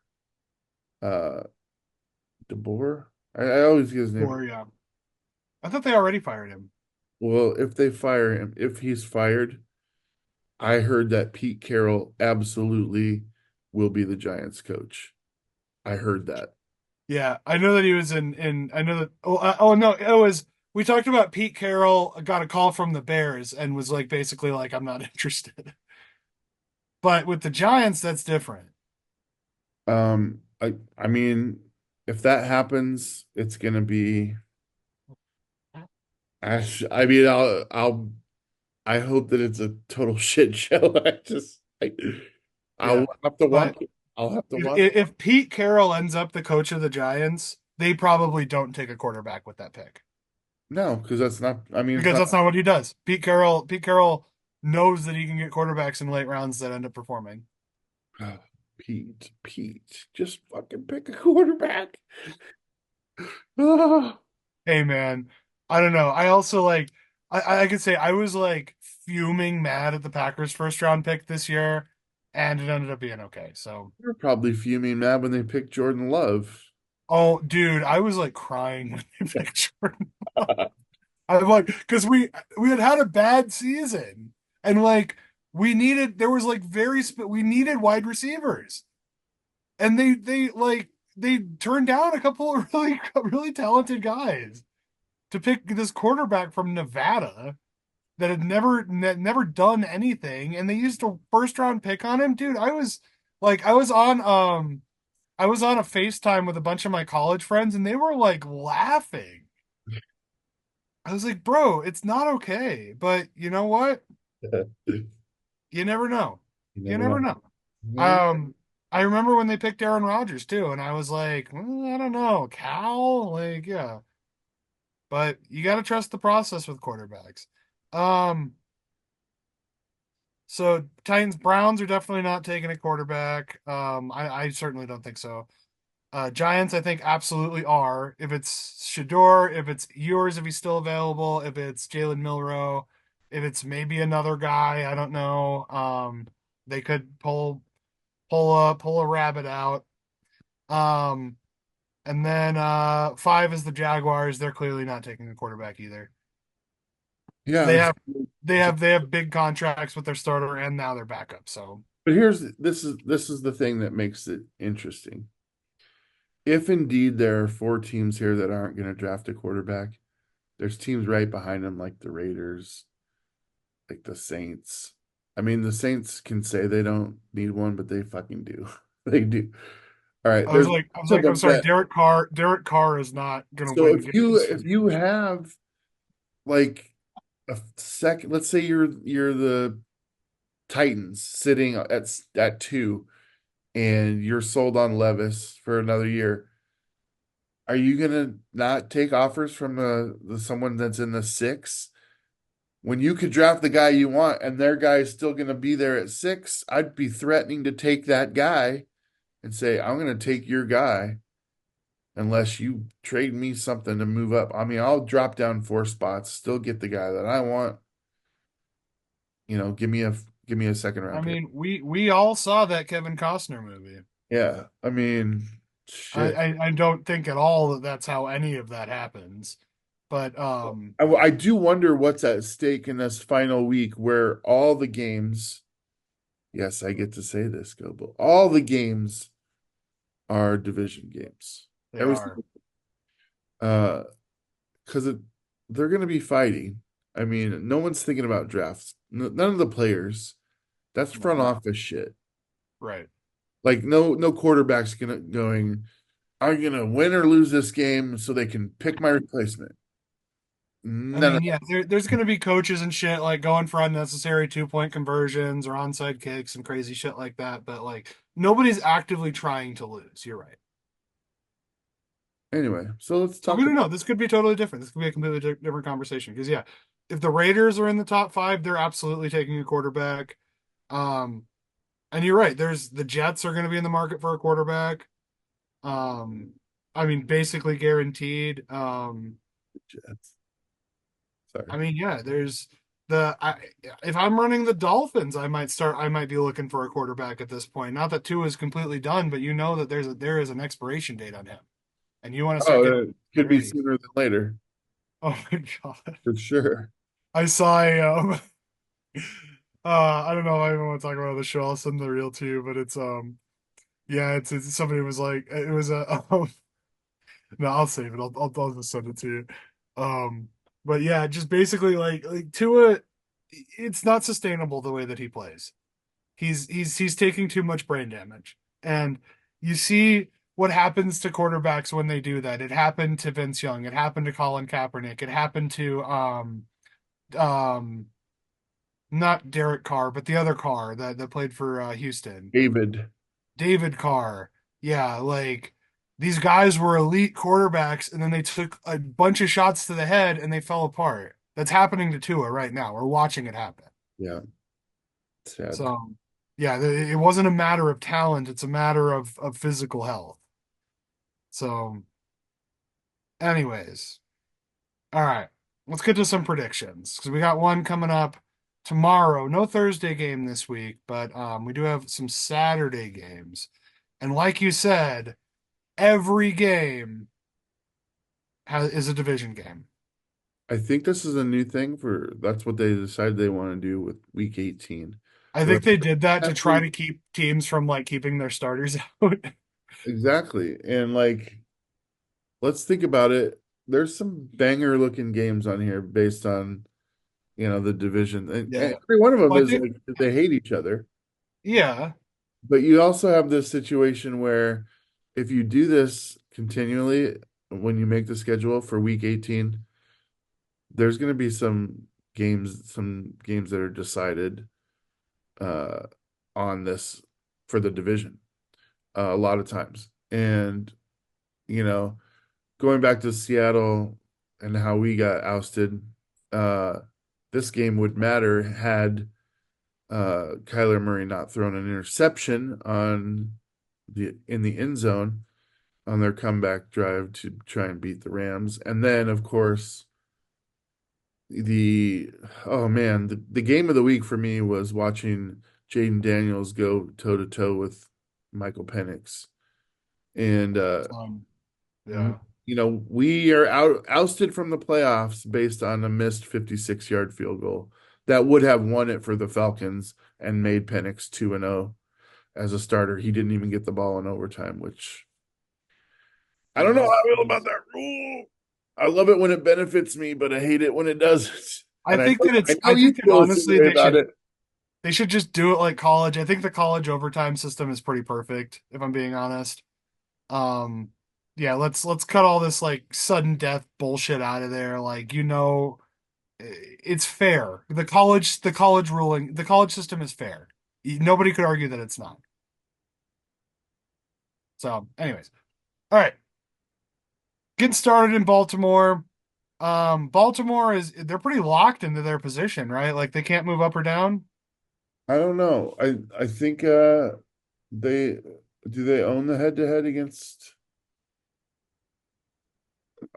uh DeBoer, I always get his name. Or yeah, I thought they already fired him. Well, if they fire him, if he's fired, I heard that Pete Carroll absolutely will be the Giants coach. I heard that. Yeah, I know that he was in. I know that. Oh no, it was. We talked about Pete Carroll got a call from the Bears and was like basically like I'm not interested. But with the Giants, that's different. I mean, if that happens, it's gonna be. I mean, I hope that it's a total shit show. I'll Yeah. have to watch But it. I'll have to if, watch. if Pete Carroll ends up the coach of the Giants, they probably don't take a quarterback with that pick No, because that's not. I mean, it's because not. that's not what he does. Pete Carroll knows that he can get quarterbacks in late rounds that end up performing. Pete, just fucking pick a quarterback. Ah. Hey man, I don't know. I also like I could say I was like fuming mad at the Packers first round pick this year, and it ended up being okay. So, You're probably fuming mad when they picked Jordan Love. oh dude, I was like crying when they picked Jordan. I'm like, because we had had a bad season, and like we needed there was like we needed wide receivers, and they turned down a couple of really talented guys to pick this quarterback from Nevada that had never done anything, and they used a first round pick on him, dude. Like I was on a FaceTime with a bunch of my college friends, and they were like laughing. I was like, bro, it's not okay, but you know what? You You never know. You never never know. know. Never know. Um, I remember when they picked Aaron Rodgers too, and I was like, I don't know, Cal, like yeah, but you got to trust the process with quarterbacks. Um, So Titans Browns are definitely not taking a quarterback. I certainly don't think so. Giants, I think absolutely are. If it's Shador, if it's yours, if he's still available, if it's Jalen Milrow, if it's maybe another guy, I don't know. They could pull a rabbit out. Um, and then five is the Jaguars. They're clearly not taking a quarterback either. Yeah, They have they have big contracts with their starter and now their backup. So but this is the thing that makes it interesting. If indeed there are four teams here that aren't going to draft a quarterback, there's teams right behind them like the Raiders, like the Saints. I mean, the Saints can say they don't need one, but they fucking do. They do. All right, there's I of was like, I'm them sorry, that. Derek Carr is not going to So win games. if you have like a second, let's say you're the Titans sitting at two, and you're sold on Levis for another year. Are you gonna not take offers from the someone that's in the six when you could draft the guy you want and their guy is still gonna be there at six? I'd be threatening to take that guy and say, I'm gonna take your guy unless you trade me something to move up. I mean, I'll drop down four spots, still get the guy that I want. Give me a second I round pick. mean, we all saw that Kevin Costner movie. Yeah, I mean, shit. I don't think at all that that's how any of that happens. But I do wonder what's at stake in this final week where all the games, yes, I get to say this, Gobo, all the games are division games. they Every are single, uh, because they're going to be fighting. I mean, no one's thinking about drafts. None of the players. That's front right, office shit. right. Like no quarterback's going. I'm gonna win or lose this game so they can pick my replacement. I None of mean, yeah, there's going to be coaches and shit like going for unnecessary 2 point conversions or onside kicks and crazy shit like that. But like nobody's actively trying to lose. You're right. anyway. So let's So talk we don't about. know. This could be totally different. This could be a completely different conversation. Because yeah, if the Raiders are in the top five, they're absolutely taking a quarterback. Um, and you're right. There's the Jets are going to be in the market for a quarterback. Um, I mean, basically guaranteed. Jets. Sorry. I mean, yeah. There's if I'm running the Dolphins, I might be looking for a quarterback at this point. Not that two is completely done, but you know that there is an expiration date on him, and you want to start Oh, getting it could be ready. sooner than later, Oh my God. for sure. I saw a I don't know if I even want to talk about the show. I'll send the reel to you, but yeah, it's somebody was like it was a no, I'll save it. I'll just send it to you. Um, but yeah, just basically like Tua, it's not sustainable the way that he plays. He's taking too much brain damage. And you see what happens to quarterbacks when they do that. It happened to Vince Young. It happened to Colin Kaepernick. It happened to um not Derek Carr, but the other Carr that played for Houston. David. David Carr. Yeah, like these guys were elite quarterbacks and then they took a bunch of shots to the head and they fell apart. That's happening to Tua right now. We're watching it happen. Yeah, sad. So, yeah, it wasn't a matter of talent, it's a matter of physical health. So, anyways, all right. Let's get to some predictions because we got one coming up tomorrow. No Thursday game this week, but we do have some Saturday games. And like you said, every game is a division game. I think this is a new thing for that's what they decided they want to do with week 18. I For think the they did that to past try week, to keep teams from like keeping their starters out. exactly. And like let's think about it. There's some banger looking games on here based on, the division. And Yeah. every one of them Well, I is think, like they hate each other. yeah, But you also have this situation where if you do this continually when you make the schedule for week 18, there's going to be some games that are decided uh on this for the division a lot of times. And you know, going back to Seattle and how we got ousted, uh this game would matter had Kyler Murray not thrown an interception on the in the end zone on their comeback drive to try and beat the Rams. And then of course the oh man, the game of the week for me was watching Jaden Daniels go toe to toe with Michael Penix. And um, yeah. we are ousted from the playoffs based on a missed 56-yard field goal that would have won it for the Falcons and made Penix 2-0 as a starter. He didn't even get the ball in overtime, which I don't know Yeah. how I feel about that rule. I love it when it benefits me, but I hate it when it doesn't. I And I think know, that I it's know I you think that feel the same honestly way about it. they should just do it like college. I think the college overtime system is pretty perfect, if I'm being honest. Um yeah, let's cut all this like sudden death bullshit out of there. Like, it's fair. The college system is fair. Nobody could argue that it's not. So, anyways. All right. Getting started in Baltimore. Baltimore they're pretty locked into their position, right? Like they can't move up or down. I don't know. I think they they own the head to head against.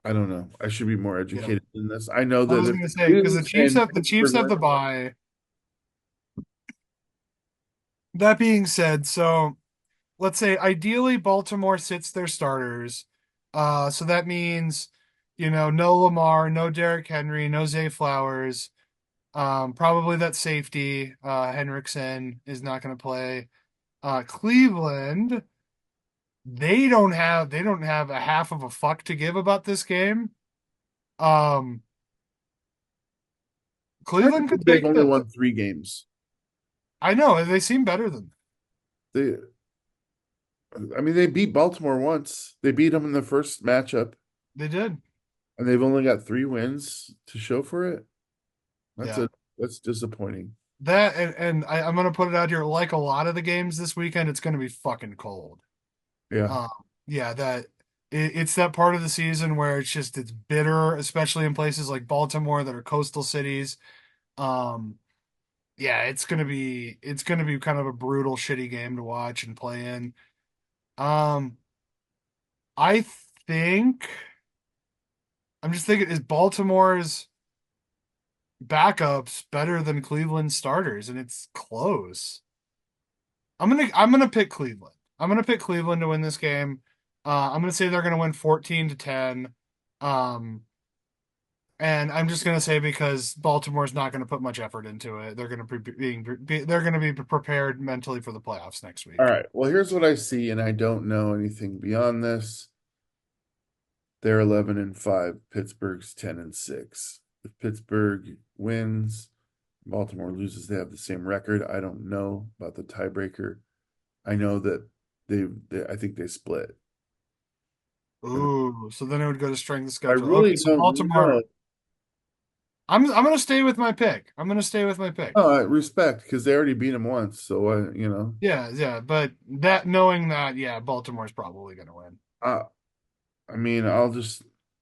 I don't know. I should be more Yeah. educated in this. I know I that was if gonna they say because lose and The Chiefs Pittsburgh have the wins, bye. That being said, so let's say ideally Baltimore sits their starters. So that means, no Lamar, no Derrick Henry, no Zay Flowers. Probably that safety, Hendrickson is not gonna play. Cleveland, they don't have a half of a fuck to give about this game. Um, I think Cleveland could they've take only this. won 3 games. I know they seem better than They, I mean, they beat Baltimore once. They beat them in the first matchup, they did. and they've only got 3 wins to show for it. That's Yeah. a that's disappointing. I'm gonna put it out here. Like a lot of the games this weekend, it's gonna be fucking cold. Yeah. Um, yeah, it's that part of the season where it's bitter, especially in places like Baltimore that are coastal cities. Um, yeah, it's gonna be kind of a brutal, shitty game to watch and play in. Um, I think I'm just thinking, is Baltimore's backups better than Cleveland's starters? And it's close. I'm gonna pick Cleveland. I'm gonna pick Cleveland to win this game. I'm gonna say they're gonna win 14-10. Um, and I'm just gonna say because Baltimore's not gonna put much effort into it. They're gonna be prepared mentally for the playoffs next All week. right. Well, here's what I see, and I don't know anything beyond this. They're 11-5. Pittsburgh's 10-6. If Pittsburgh wins, Baltimore loses, they have the same record. I don't know about the tiebreaker. I know that I think they split. And Ooh, so then it would go to strength of I schedule. Okay, really so don't know. Baltimore. I'm gonna stay with my pick. I'm gonna stay with my pick. Oh, I respect because they already beat him once. So Yeah, yeah, but that knowing that, yeah, Baltimore's probably gonna win. I I mean, I'm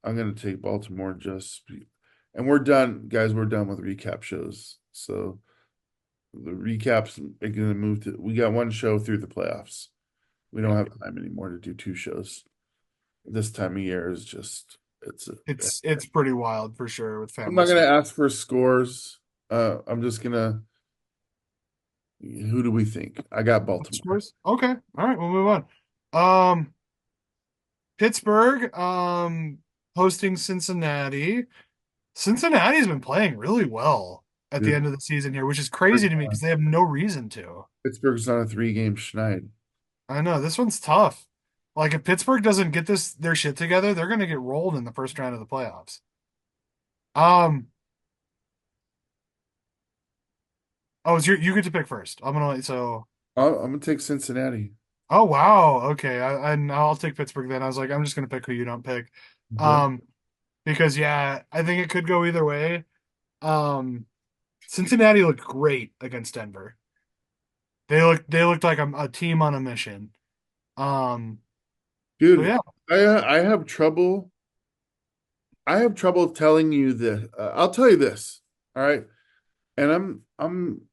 gonna take Baltimore and we're done, guys. We're done with recap shows. So the recaps are gonna move to. We got one show through the playoffs. We don't Yeah, have time anymore to do two shows. This time of year is just it's. it's pretty wild for sure with I'm family not gonna stuff. ask for scores. I'm just gonna. Who do we think? I got Baltimore. Scores? Okay, all right, we'll move on. Pittsburgh, hosting Cincinnati. Cincinnati's been playing really well at the Dude, end of the season here, which is crazy to me because they have no reason to. Pittsburgh's on a three-game schneid. I know this one's tough. Like if Pittsburgh doesn't get their shit together, they're gonna get rolled in the first round of the playoffs. Um, oh, you get to pick first. I'm gonna take Cincinnati. Oh wow, okay, and I'll take Pittsburgh then. I was like, I'm just gonna pick who you don't pick, Mhm. um, because yeah, I think it could go either way. Um, Cincinnati looked great against Denver. They looked like a team on a mission. Um, so Dude, yeah, I have trouble. I have trouble telling you this. I'll tell you this. All right, and I'm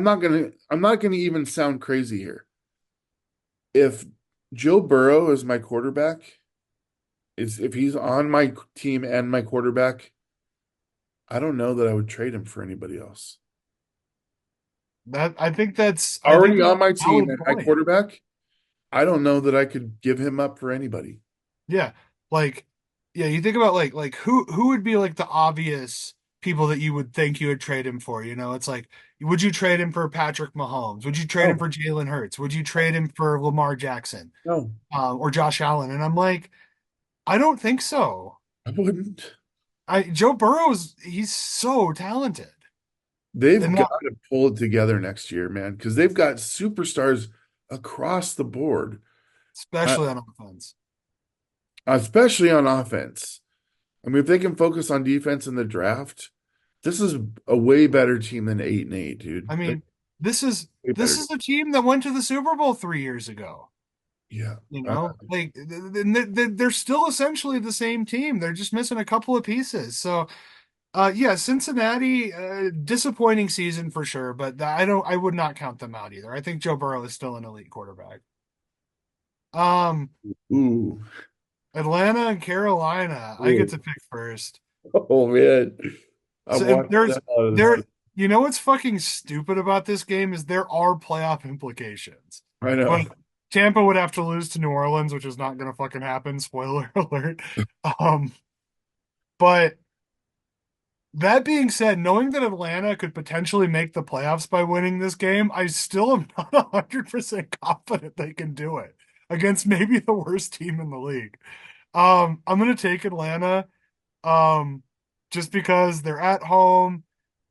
not gonna even sound crazy here. If Joe Burrow is my quarterback, is if he's on my team and my quarterback, I don't know that I would trade him for anybody else. that I think Already that's on my a team valid and my point. quarterback, I don't know that I could give him up for anybody. Yeah, like yeah, you think about like who would be like the obvious people that you would think you would trade him for? You know, it's like would you trade him for Patrick Mahomes? Would you trade him Oh, for Jalen Hurts? Would you trade him for Lamar Jackson, no, or Josh Allen? And I'm like, I don't think so. I wouldn't. Joe Burrow's he's so talented, They've and got now to pull it together next year, man, because they've got superstars across the board, uh, especially on offense. especially on offense. I mean, if they can focus on defense in the draft, this is a way better team than 8-8, dude. I Like mean, this is way this better. is a team that went to the Super Bowl 3 years ago. Yeah. You Uh, know, like they're still essentially the same team. They're just missing a couple of pieces. So, yeah, Cincinnati, disappointing season for sure, but I would not count them out either. I think Joe Burrow is still an elite quarterback. Um, ooh. Atlanta and Carolina, I get Ooh. to pick first. Oh man. So I'm watching there's that out of this there, game. you know what's fucking stupid about this game is there are playoff implications, I know. but Tampa would have to lose to New Orleans, which is not gonna fucking happen. Spoiler alert. Um, but that being said, knowing that Atlanta could potentially make the playoffs by winning this game, I still am not 100% confident they can do it against maybe the worst team in the league. I'm gonna take Atlanta, um, just because they're at home.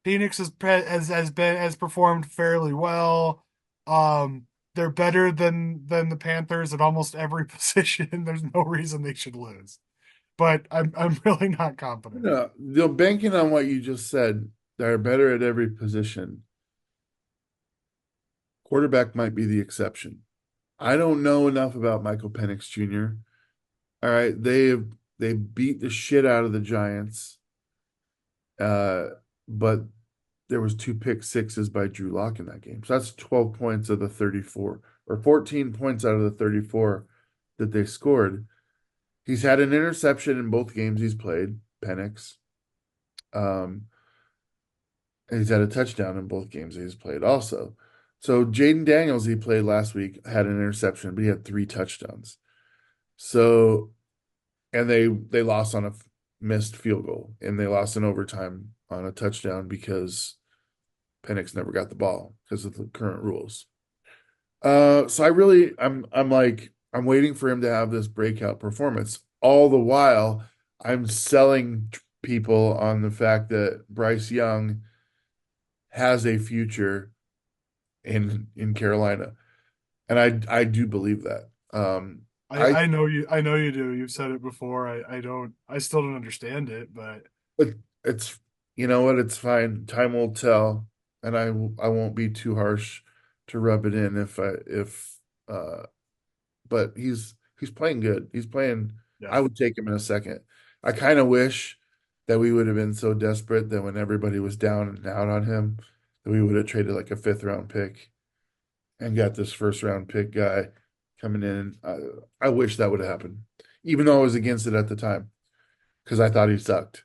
Phoenix has performed fairly well. They're better than the Panthers at almost every position. There's no reason they should lose, but I'm really not confident. No, banking on what you just said, they're better at every position. Quarterback might be the exception. I don't know enough about Michael Penix Jr. All right, they beat the shit out of the Giants, uh, but there was two pick sixes by Drew Lock in that game. So that's 12 points of the 34, or 14 points out of the 34 that they scored. He's had an interception in both games he's played, Penix. Um, and he's had a touchdown in both games he's played also. So Jaden Daniels, he played last week, had an interception, but he had three touchdowns. So and they lost on a missed field goal, and they lost in overtime on a touchdown because Penix never got the ball because of the current rules. So I'm like I'm waiting for him to have this breakout performance. All the while, I'm selling people on the fact that Bryce Young has a future in Carolina, and I do believe that. I I know you do. You've said it before. I don't I still don't understand it, but but it's you know what, it's fine. Time will tell, and I won't be too harsh to rub it in if uh but he's playing good. He's playing. yeah. I would take him in a second. I kind of wish that we would have been so desperate that when everybody was down and out on him, that we would have traded like a fifth round pick and got this first round pick guy coming in. I wish that would have happened, even though I was against it at the time because I thought he sucked.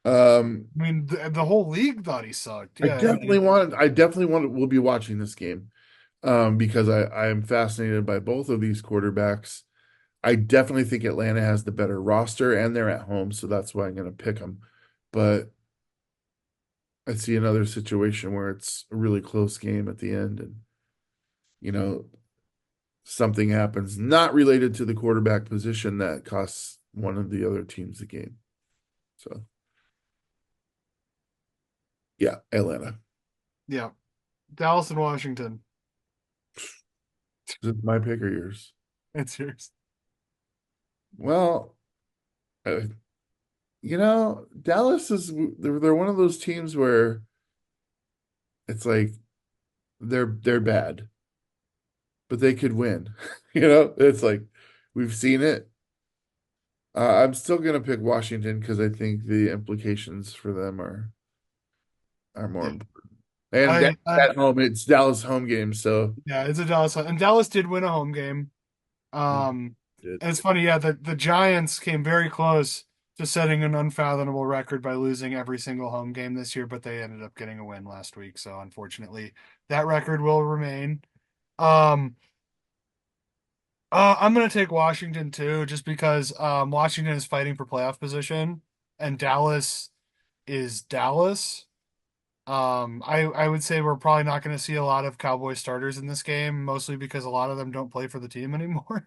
I mean, the whole league thought he sucked. I Yeah, I definitely mean, want. I definitely want. We'll be watching this game because I am fascinated by both of these quarterbacks. I definitely think Atlanta has the better roster and they're at home, so that's why I'm going to pick them. But I see another situation where it's a really close game at the end, and you know something happens not related to the quarterback position that costs one of the other teams the game. So yeah, Atlanta. yeah. Dallas and Washington. Is it my pick or yours? It's yours. Well, uh, Dallas is they're one of those teams where it's like they're bad, but they could win. It's like we've seen it. I'm still gonna pick Washington because I think the implications for them are more Yeah. important. And that's I at home. It's Dallas home game, so yeah, it's a Dallas and Dallas did win a home game. it, And it's funny, yeah, the Giants came very close to setting an unfathomable record by losing every single home game this year, but they ended up getting a win last week. So unfortunately, that record will remain. Um, I'm gonna take Washington too, just because Washington is fighting for playoff position and Dallas is Dallas. I would say we're probably not going to see a lot of Cowboy starters in this game, mostly because a lot of them don't play for the team anymore.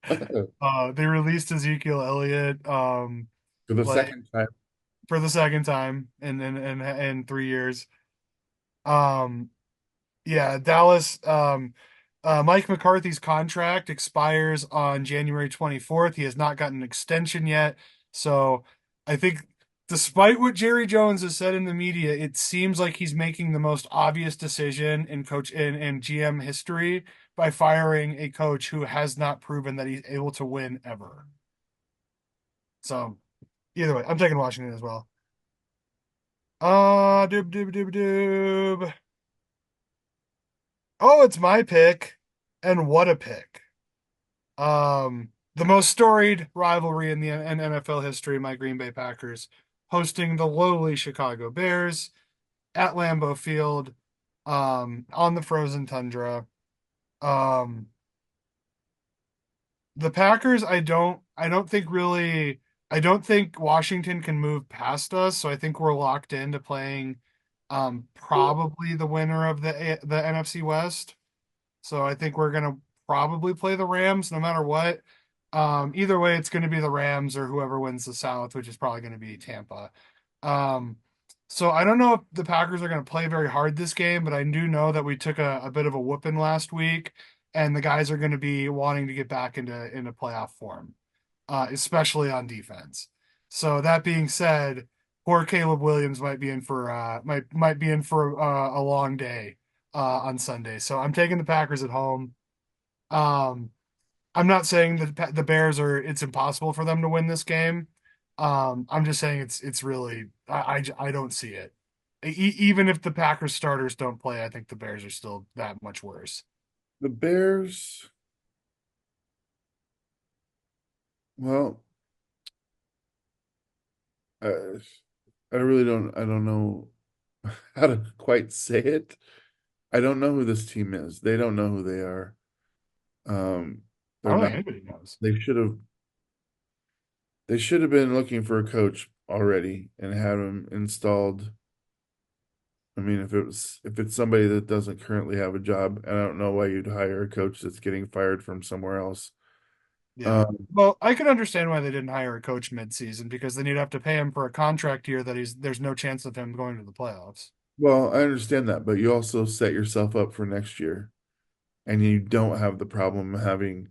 for They released Ezekiel Elliott, the like second time. for the second time in 3 years. Um, yeah, Dallas. Mike McCarthy's contract expires on January 24th. He has not gotten an extension yet. So I think, despite what Jerry Jones has said in the media, it seems like he's making the most obvious decision in in GM history by firing a coach who has not proven that he's able to win ever. So either way, I'm taking Washington as well. Doob doob doob doob. Oh, it's my pick, and what a pick. The most storied rivalry in NFL history, my Green Bay Packers hosting the lowly Chicago Bears at Lambeau Field, on the frozen tundra. Um, the Packers, I don't think Washington can move past us, so I think we're locked into playing, probably the winner of the NFC West. So I think we're gonna probably play the Rams no matter what. Either way, it's going to be the Rams or whoever wins the South, which is probably going to be Tampa. Um, so I don't know if the Packers are going to play very hard this game, but I do know that we took a bit of a whooping last week, and the guys are going to be wanting to get back into playoff form, especially on defense. So that being said, poor Caleb Williams might be in for might be in for a long day on Sunday. So I'm taking the Packers at home. Um, I'm not saying that the Bears are it's impossible for them to win this game. I'm just saying it's really I don't see it. Even if the Packers starters don't play, I think the Bears are still that much worse. The Bears, well, uh, I don't know how to quite say it. I don't know who this team is. They don't know who they are. Um, I they're don't not. think anybody knows. They should have. They should have been looking for a coach already and had him installed. I mean, if it's somebody that doesn't currently have a job, and I don't know why you'd hire a coach that's getting fired from somewhere else. Yeah. Um, Well, I can understand why they didn't hire a coach mid-season because then you'd have to pay him for a contract year that there's no chance of him going to the playoffs. Well, I understand that, but you also set yourself up for next year, and you don't have the problem of having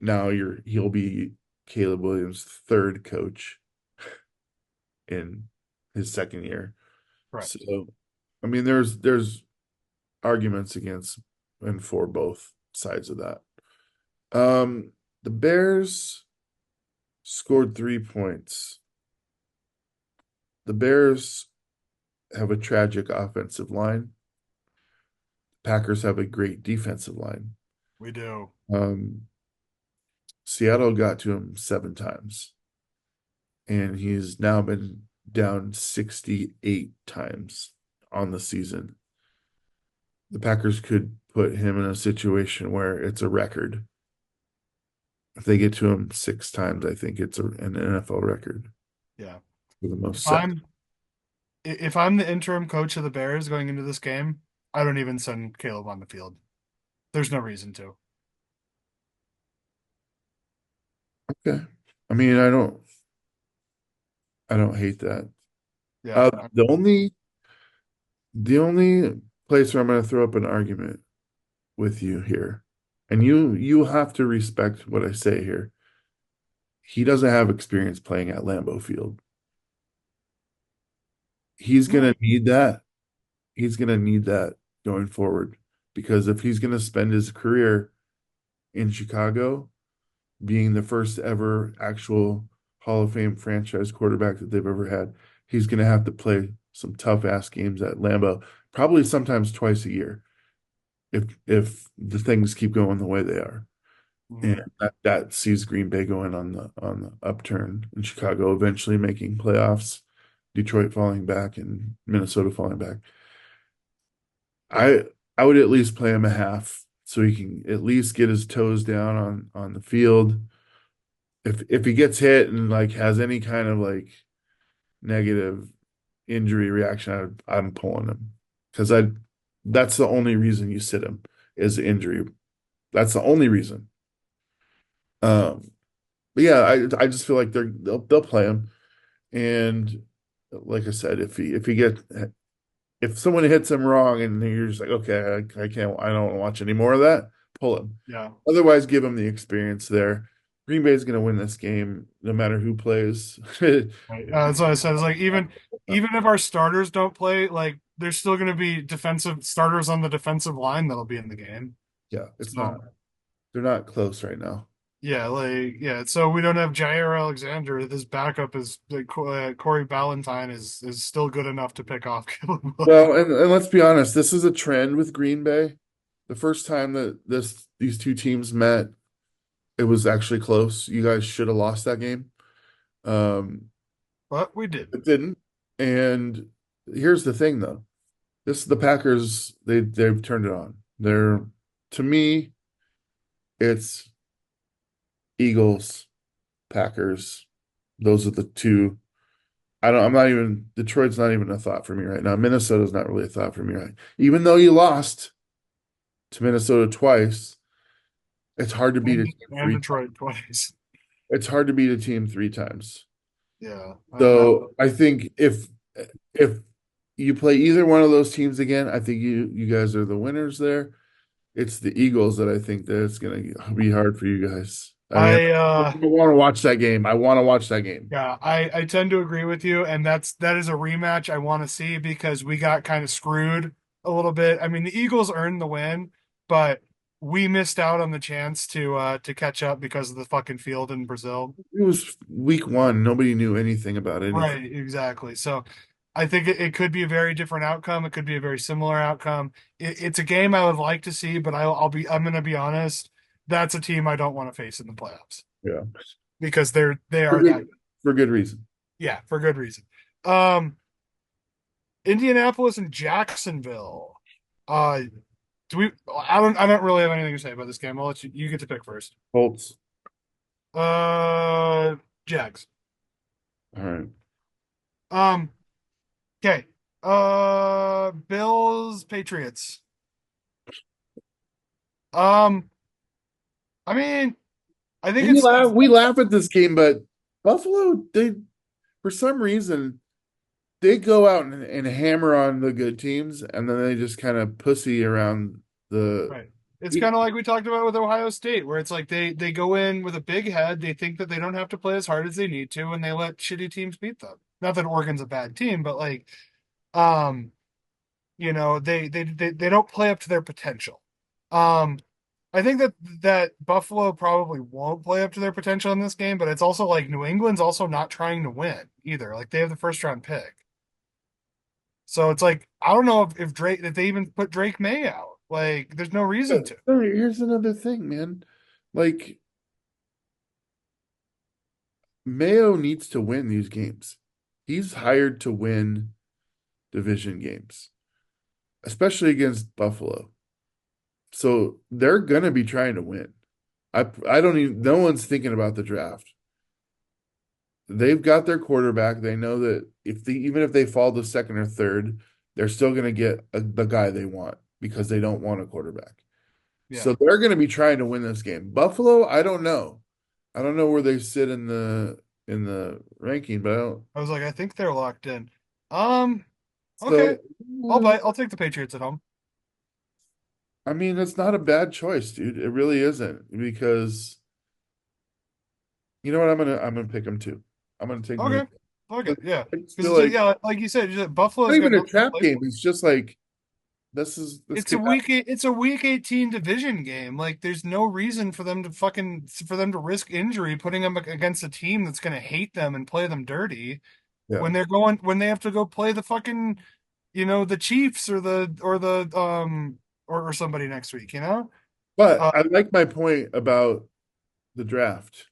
now he'll be Caleb Williams' third coach in his second year. Correct. So, I mean, there's arguments against and for both sides of that. The Bears scored 3 points. The Bears have a tragic offensive line. Packers have a great defensive line. We do. Um, Seattle got to him 7 times, and he's now been down 68 times on the season. The Packers could put him in a situation where it's a record. If they get to him 6 times, I think it's an NFL record Yeah. for the most If sacks. I'm the interim coach of the Bears going into this game, I don't even send Caleb on the field. There's no reason to. Okay. I mean, I don't hate that. Yeah. Uh, the only place where I'm going to throw up an argument with you here, and you have to respect what I say here. He doesn't have experience playing at Lambeau Field. He's No. going to need that. He's going to need that going forward because if he's going to spend his career in Chicago being the first ever actual Hall of Fame franchise quarterback that they've ever had, he's going to have to play some tough ass games at Lambeau, probably sometimes twice a year if the things keep going the way they are. And Mhm. that sees Green Bay going on the upturn in Chicago, eventually making playoffs, Detroit falling back, and Minnesota falling back. I I would at least play him a half so he can at least get his toes down on the field. If he gets hit and like has any kind of like negative injury reaction, I'm pulling him because I that's the only reason you sit him is injury. That's the only reason. Um, but yeah, I just feel like they'll play him. And like I said, if someone hits him wrong and you're just like, okay, I don't want to watch any more of that, pull him. Yeah. Otherwise, give him the experience there. Green Bay's going to win this game no matter who plays. Right. That's what I said. It's like even if our starters don't play, like there's still going to be defensive starters on the defensive line that'll be in the game. Yeah, it's not. So They're not close right now. yeah, like yeah. So we don't have Jair Alexander. This backup is like Corey Ballantyne is still good enough to pick off Caleb Well, Williams. and let's be honest, this is a trend with Green Bay. The first time that these two teams met, it was actually close. You guys should have lost that game. Um, But we did. it didn't. And here's the thing, though. The Packers. They've turned it on. They're to me, it's Eagles, Packers. Those are the two. I'm not even Detroit's not even a thought for me right now. Minnesota's not really a thought for me right. Even though you lost to Minnesota twice, it's hard to beat a team And three. Detroit twice. It's hard to beat a team 3 times. Yeah. So I think if you play either one of those teams again, I think you guys are the winners there. It's the Eagles that I think that it's going to be hard for you guys. I mean, I I want to watch that game. I want to watch that game. Yeah, I tend to agree with you, and that is a rematch I want to see because we got kind of screwed a little bit. I mean, the Eagles earned the win, but we missed out on the chance to catch up because of the fucking field in Brazil. It was week one. Nobody knew anything about anything. Right, exactly. So I think it could be a very different outcome. It could be a very similar outcome. It's a game I would like to see, but I'm going to be honest. That's a team I don't want to face in the playoffs Yeah, because they for are that good for good reason. yeah, for good reason. Um, Indianapolis and Jacksonville. Uh, do we? I don't really have anything to say about this game. I'll let you get to pick first. Colts. Jags. All right. Um, okay. Bills, Patriots. Um, I mean, I think We it's laugh we laugh at this game, but Buffalo, they for some reason they go out and hammer on the good teams, and then they just kind of pussy around the Right. It's weak. kind of like we talked about with Ohio State, where it's like they go in with a big head. They think that they don't have to play as hard as they need to, and they let shitty teams beat them. Not that Oregon's a bad team, but like, um, they don't play up to their potential. Um, I think that Buffalo probably won't play up to their potential in this game, but it's also like New England's also not trying to win either. Like they have the first round pick. So it's like I don't know if Drake if they even put Drake May out. Like there's no reason to. Here's another thing, man. Like Mayo needs to win these games. He's hired to win division games, especially against Buffalo. So they're gonna be trying to win. I don't even no one's thinking about the draft. They've got their quarterback. They know that even if they fall to second or third, they're still gonna get the guy they want because they don't want a quarterback. Yeah. So they're gonna be trying to win this game. Buffalo, I don't know. I don't know where they sit in the ranking, but I don't. I was like, I think they're locked in. Um, okay. So, I'll buy. I'll take the Patriots at home. I mean, it's not a bad choice, dude. It really isn't because you know what? I'm gonna pick them too. I'm gonna take New Okay. England. Okay. But Yeah. I just Because feel like yeah, like you said, not Buffalo's got even a nothing to trap play game. for. It's just like this It's a could week. happen. It's a week 18 division game. Like, there's no reason for them to risk injury, putting them against a team that's going to hate them and play them dirty Yeah. when they have to go play the fucking, the Chiefs or somebody next week. But Uh, I like my point about the draft.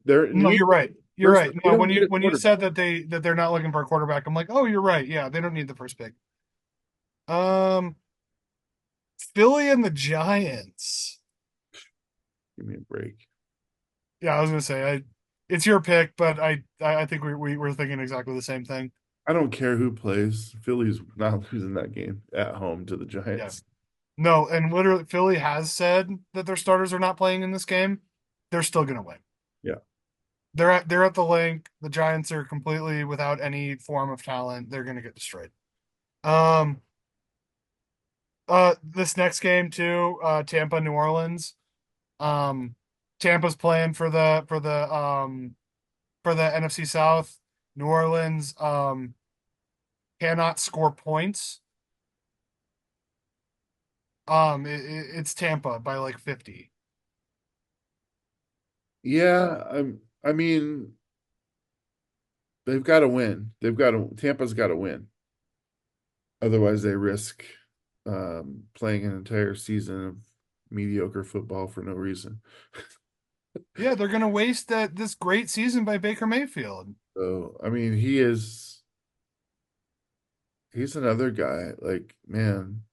They're no, New you're England right. You're first. right. They No, don't when need you a when you quarterback. said that they're not looking for a quarterback, I'm like, oh, you're right. Yeah, they don't need the first pick. Um, Philly and the Giants. Give me a break. Yeah, I was gonna say it's your pick, but I think we're thinking exactly the same thing. I don't care who plays. Philly's not losing that game at home to the Yeah. Giants. No, and literally Philly has said that their starters are not playing in this game. They're still gonna win. Yeah. They're at the link. The Giants are completely without any form of talent. They're gonna get destroyed. Um this next game too, Tampa, New Orleans. Um Tampa's playing for the NFC South. New Orleans cannot score points. It's Tampa by like 50. Yeah, I mean, they've got to win. Tampa's got to win. Otherwise, they risk playing an entire season of mediocre football for no reason. Yeah, they're gonna waste this great season by Baker Mayfield. So, I mean, he's another guy. Like, man,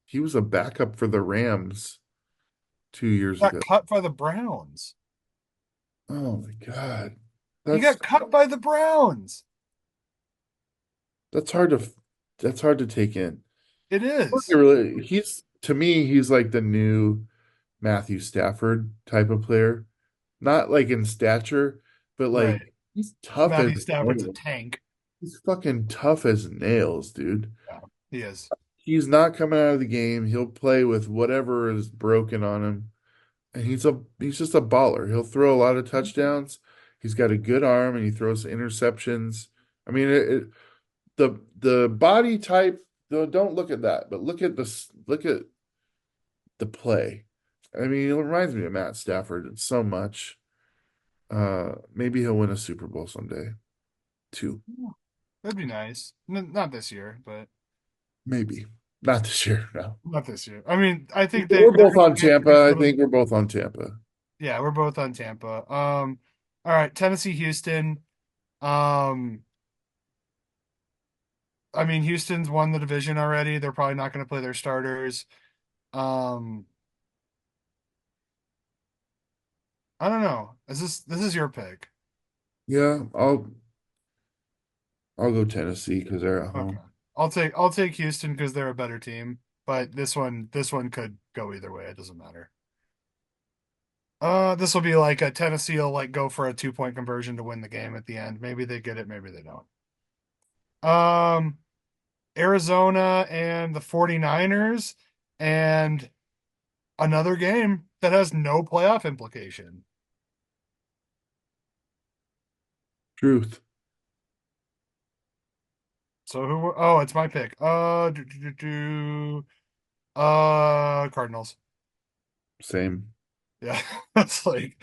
he was a backup for the Rams 2 years Got ago. cut by the Browns. Oh my God. He That's got cut by the Browns. that's hard to that's hard to take in. It is. He's to me, he's like the new Matthew Stafford type of player. Not like in stature, but Right. like he's tough as Matthew Stafford's a nails. tank. He's fucking tough as nails, dude. Yeah, he is. He's not coming out of the game. He'll play with whatever is broken on him. And he's just a baller. He'll throw a lot of touchdowns. He's got a good arm and he throws interceptions. I mean, the body type, though, don't look at that, but look at the play. I mean, it reminds me of Matt Stafford so much. Maybe he'll win a Super Bowl someday, too. That'd be nice. Not this year, but Maybe not this year. No, not this year. I mean, I think we're they're both gonna on get Tampa. I think we're both on Tampa. yeah, we're both on Tampa. All right, Tennessee, Houston. Um, I mean, Houston's won the division already. They're probably not going to play their starters. Um, I don't know. This is your pick? Yeah, I'll go Tennessee because they're at Okay. home. I'll take Houston because they're a better team. But this one could go either way. It doesn't matter. This will be like a Tennessee will like go for a 2-point conversion to win the game at the end. Maybe they get it, maybe they don't. Um, Arizona and the 49ers, and another game that has no playoff implication. Truth. So who? Oh, it's my pick. Cardinals. Same. Yeah, that's like,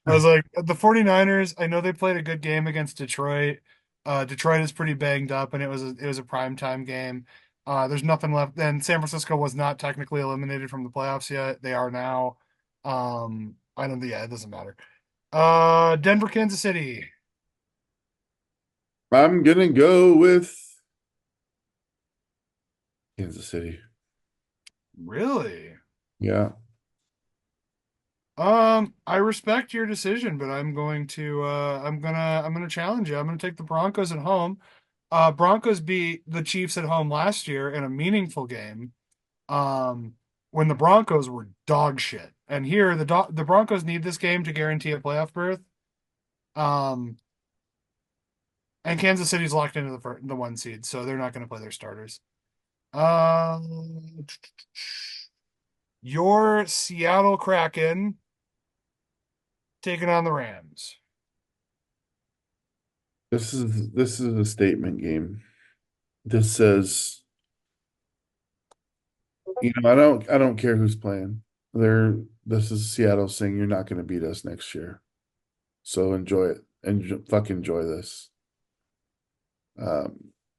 I was like, the 49ers, I know they played a good game against Detroit. Detroit is pretty banged up, and it was a prime time game. There's nothing left. And San Francisco was not technically eliminated from the playoffs yet. They are now. I don't. Yeah, it doesn't matter. Denver, Kansas City. I'm gonna go with Kansas City. Really? Yeah. I respect your decision, but I'm gonna challenge you. I'm gonna take the Broncos at home. Broncos beat the Chiefs at home last year in a meaningful game. Um, when the Broncos were dog shit. And here the Broncos need this game to guarantee a playoff berth. Um, and Kansas City's locked into the one seed, so they're not gonna play their starters. Um, your Seattle Kraken taking on the Rams. This is a statement game. This says, I don't care who's playing. They're this is Seattle saying you're not gonna beat us next year. So enjoy it. Fucking enjoy this.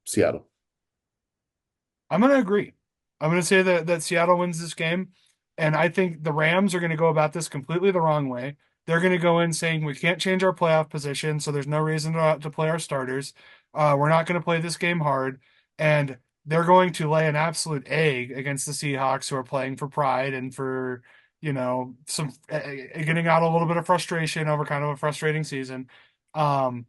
Seattle. I'm going to agree. I'm going to say that Seattle wins this game, and I think the Rams are going to go about this completely the wrong way. They're going to go in saying we can't change our playoff position, so there's no reason to play our starters. We're not going to play this game hard, and they're going to lay an absolute egg against the Seahawks, who are playing for pride and for some getting out a little bit of frustration over kind of a frustrating season. Um,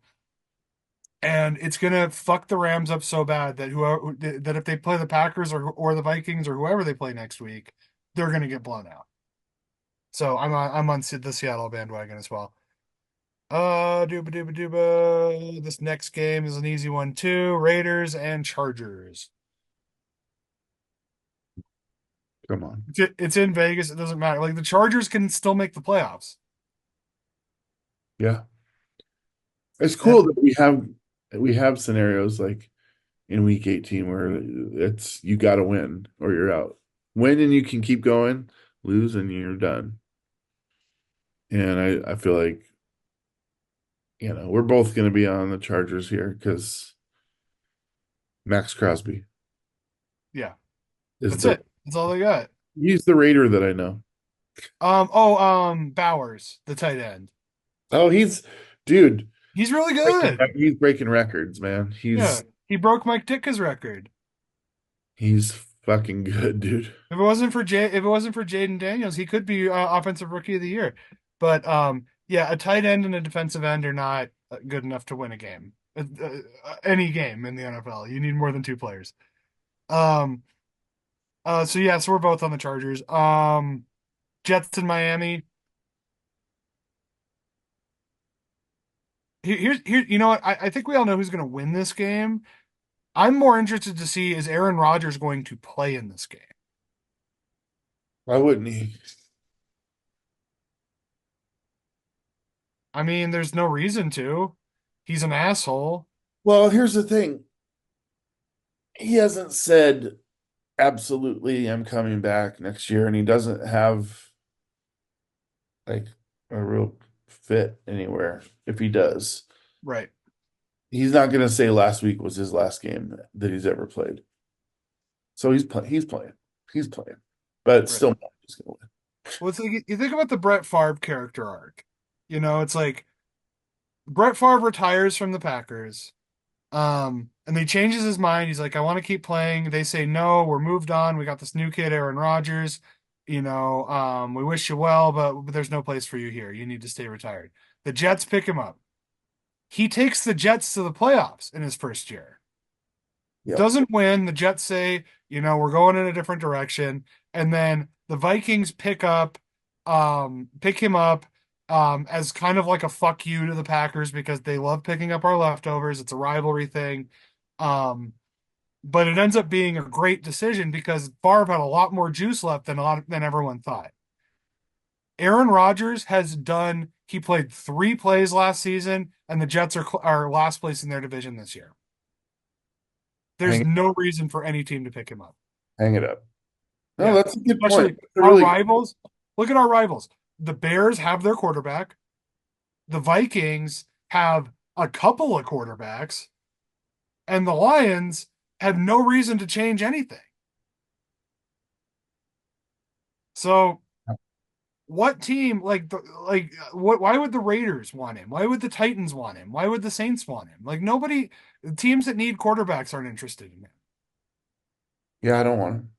and it's gonna fuck the Rams up so bad that whoever that if they play the Packers or the Vikings or whoever they play next week, they're gonna get blown out. So I'm on the Seattle bandwagon as well. Dooba dooba dooba. This next game is an easy one too. Raiders and Chargers. Come on. It's in Vegas. It doesn't matter. Like the Chargers can still make the playoffs. Yeah. It's And cool that we have scenarios like in week 18 where it's you got to win or you're out. Win and you can keep going, lose and you're done. And I feel like, we're both going to be on the Chargers here because Max Crosby yeah, is that's the it. That's all they got. he's the Raider that I know. Bowers, the tight end. Oh, dude, He's really good. he's breaking records, man. Yeah, he broke Mike Ditka's record. He's fucking good, dude. If it wasn't for Jaden Daniels, he could be offensive rookie of the year. But yeah, a tight end and a defensive end are not good enough to win a game. Any game in the NFL, you need more than two players. Um, so yeah, so we're both on the Chargers. Jets in Miami. Here, you know what? I think we all know who's going to win this game. I'm more interested to see is Aaron Rodgers going to play in this game. Why wouldn't he? I mean, there's no reason to. He's an asshole. Well, here's the thing. He hasn't said absolutely I'm coming back next year, and he doesn't have like a real fit anywhere if he does. Right. He's not going to say last week was his last game that he's ever played. So he's playing, but Right. still not just going to win. Well, it's like you think about the Brett Favre character arc. It's like Brett Favre retires from the Packers. And he changes his mind. He's like, I want to keep playing. They say no, we're moved on. We got this new kid, Aaron Rodgers. We wish you well, but there's no place for you here. You need to stay retired. The Jets pick him up. He takes the Jets to the playoffs in his first year. Yep. Doesn't win. The Jets say, we're going in a different direction. And then the Vikings pick him up as kind of like a fuck you to the Packers because they love picking up our leftovers. It's a rivalry thing. Um, but it ends up being a great decision because Favre had a lot more juice left than everyone thought. Aaron Rodgers has done. He played 3 plays last season, and the Jets are last place in their division this year. There's Hang no reason for any team to pick him up. hang it up. No, Yeah, that's a good point. especially That's a our really rivals. Look at our rivals. The Bears have their quarterback. The Vikings have a couple of quarterbacks, and the Lions have no reason to change anything. So what team what why would the Raiders want him? Why would the Titans want him? Why would the Saints want him? Like nobody teams that need quarterbacks aren't interested in him. yeah, I don't want him.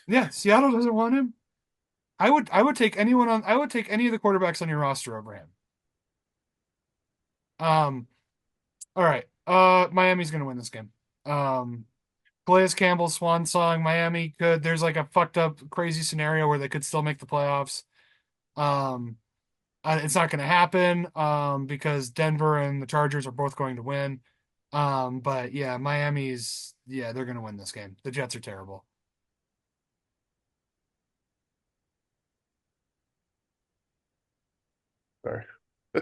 Yeah, Seattle doesn't want him. I would take any of the quarterbacks on your roster over him. Um all right. Miami's gonna win this game. Um Calais Campbell's swan song, Miami could there's like a fucked up crazy scenario where they could still make the playoffs. Um It's not going to happen because Denver and the Chargers are both going to win. But yeah, they're going to win this game. The Jets are terrible. Sorry.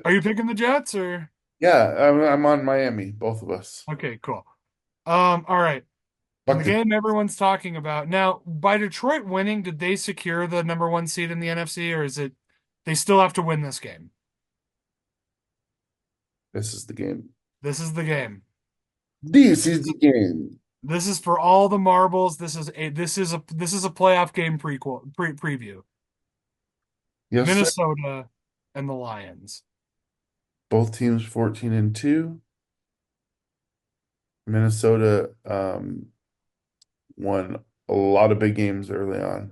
Are you picking the Jets or? Yeah, I'm on Miami, both of us. Okay, cool. All right. And Fuck the the game everyone's talking about now, by Detroit winning, did they secure the number one seed in the NFC, or is it they still have to win this game? This is the game. This is the game. This is the game. This is for all the marbles. This is a playoff game preview. Yes, sir. Minnesota and the Lions. Both teams 14-2. Minnesota won a lot of big games early on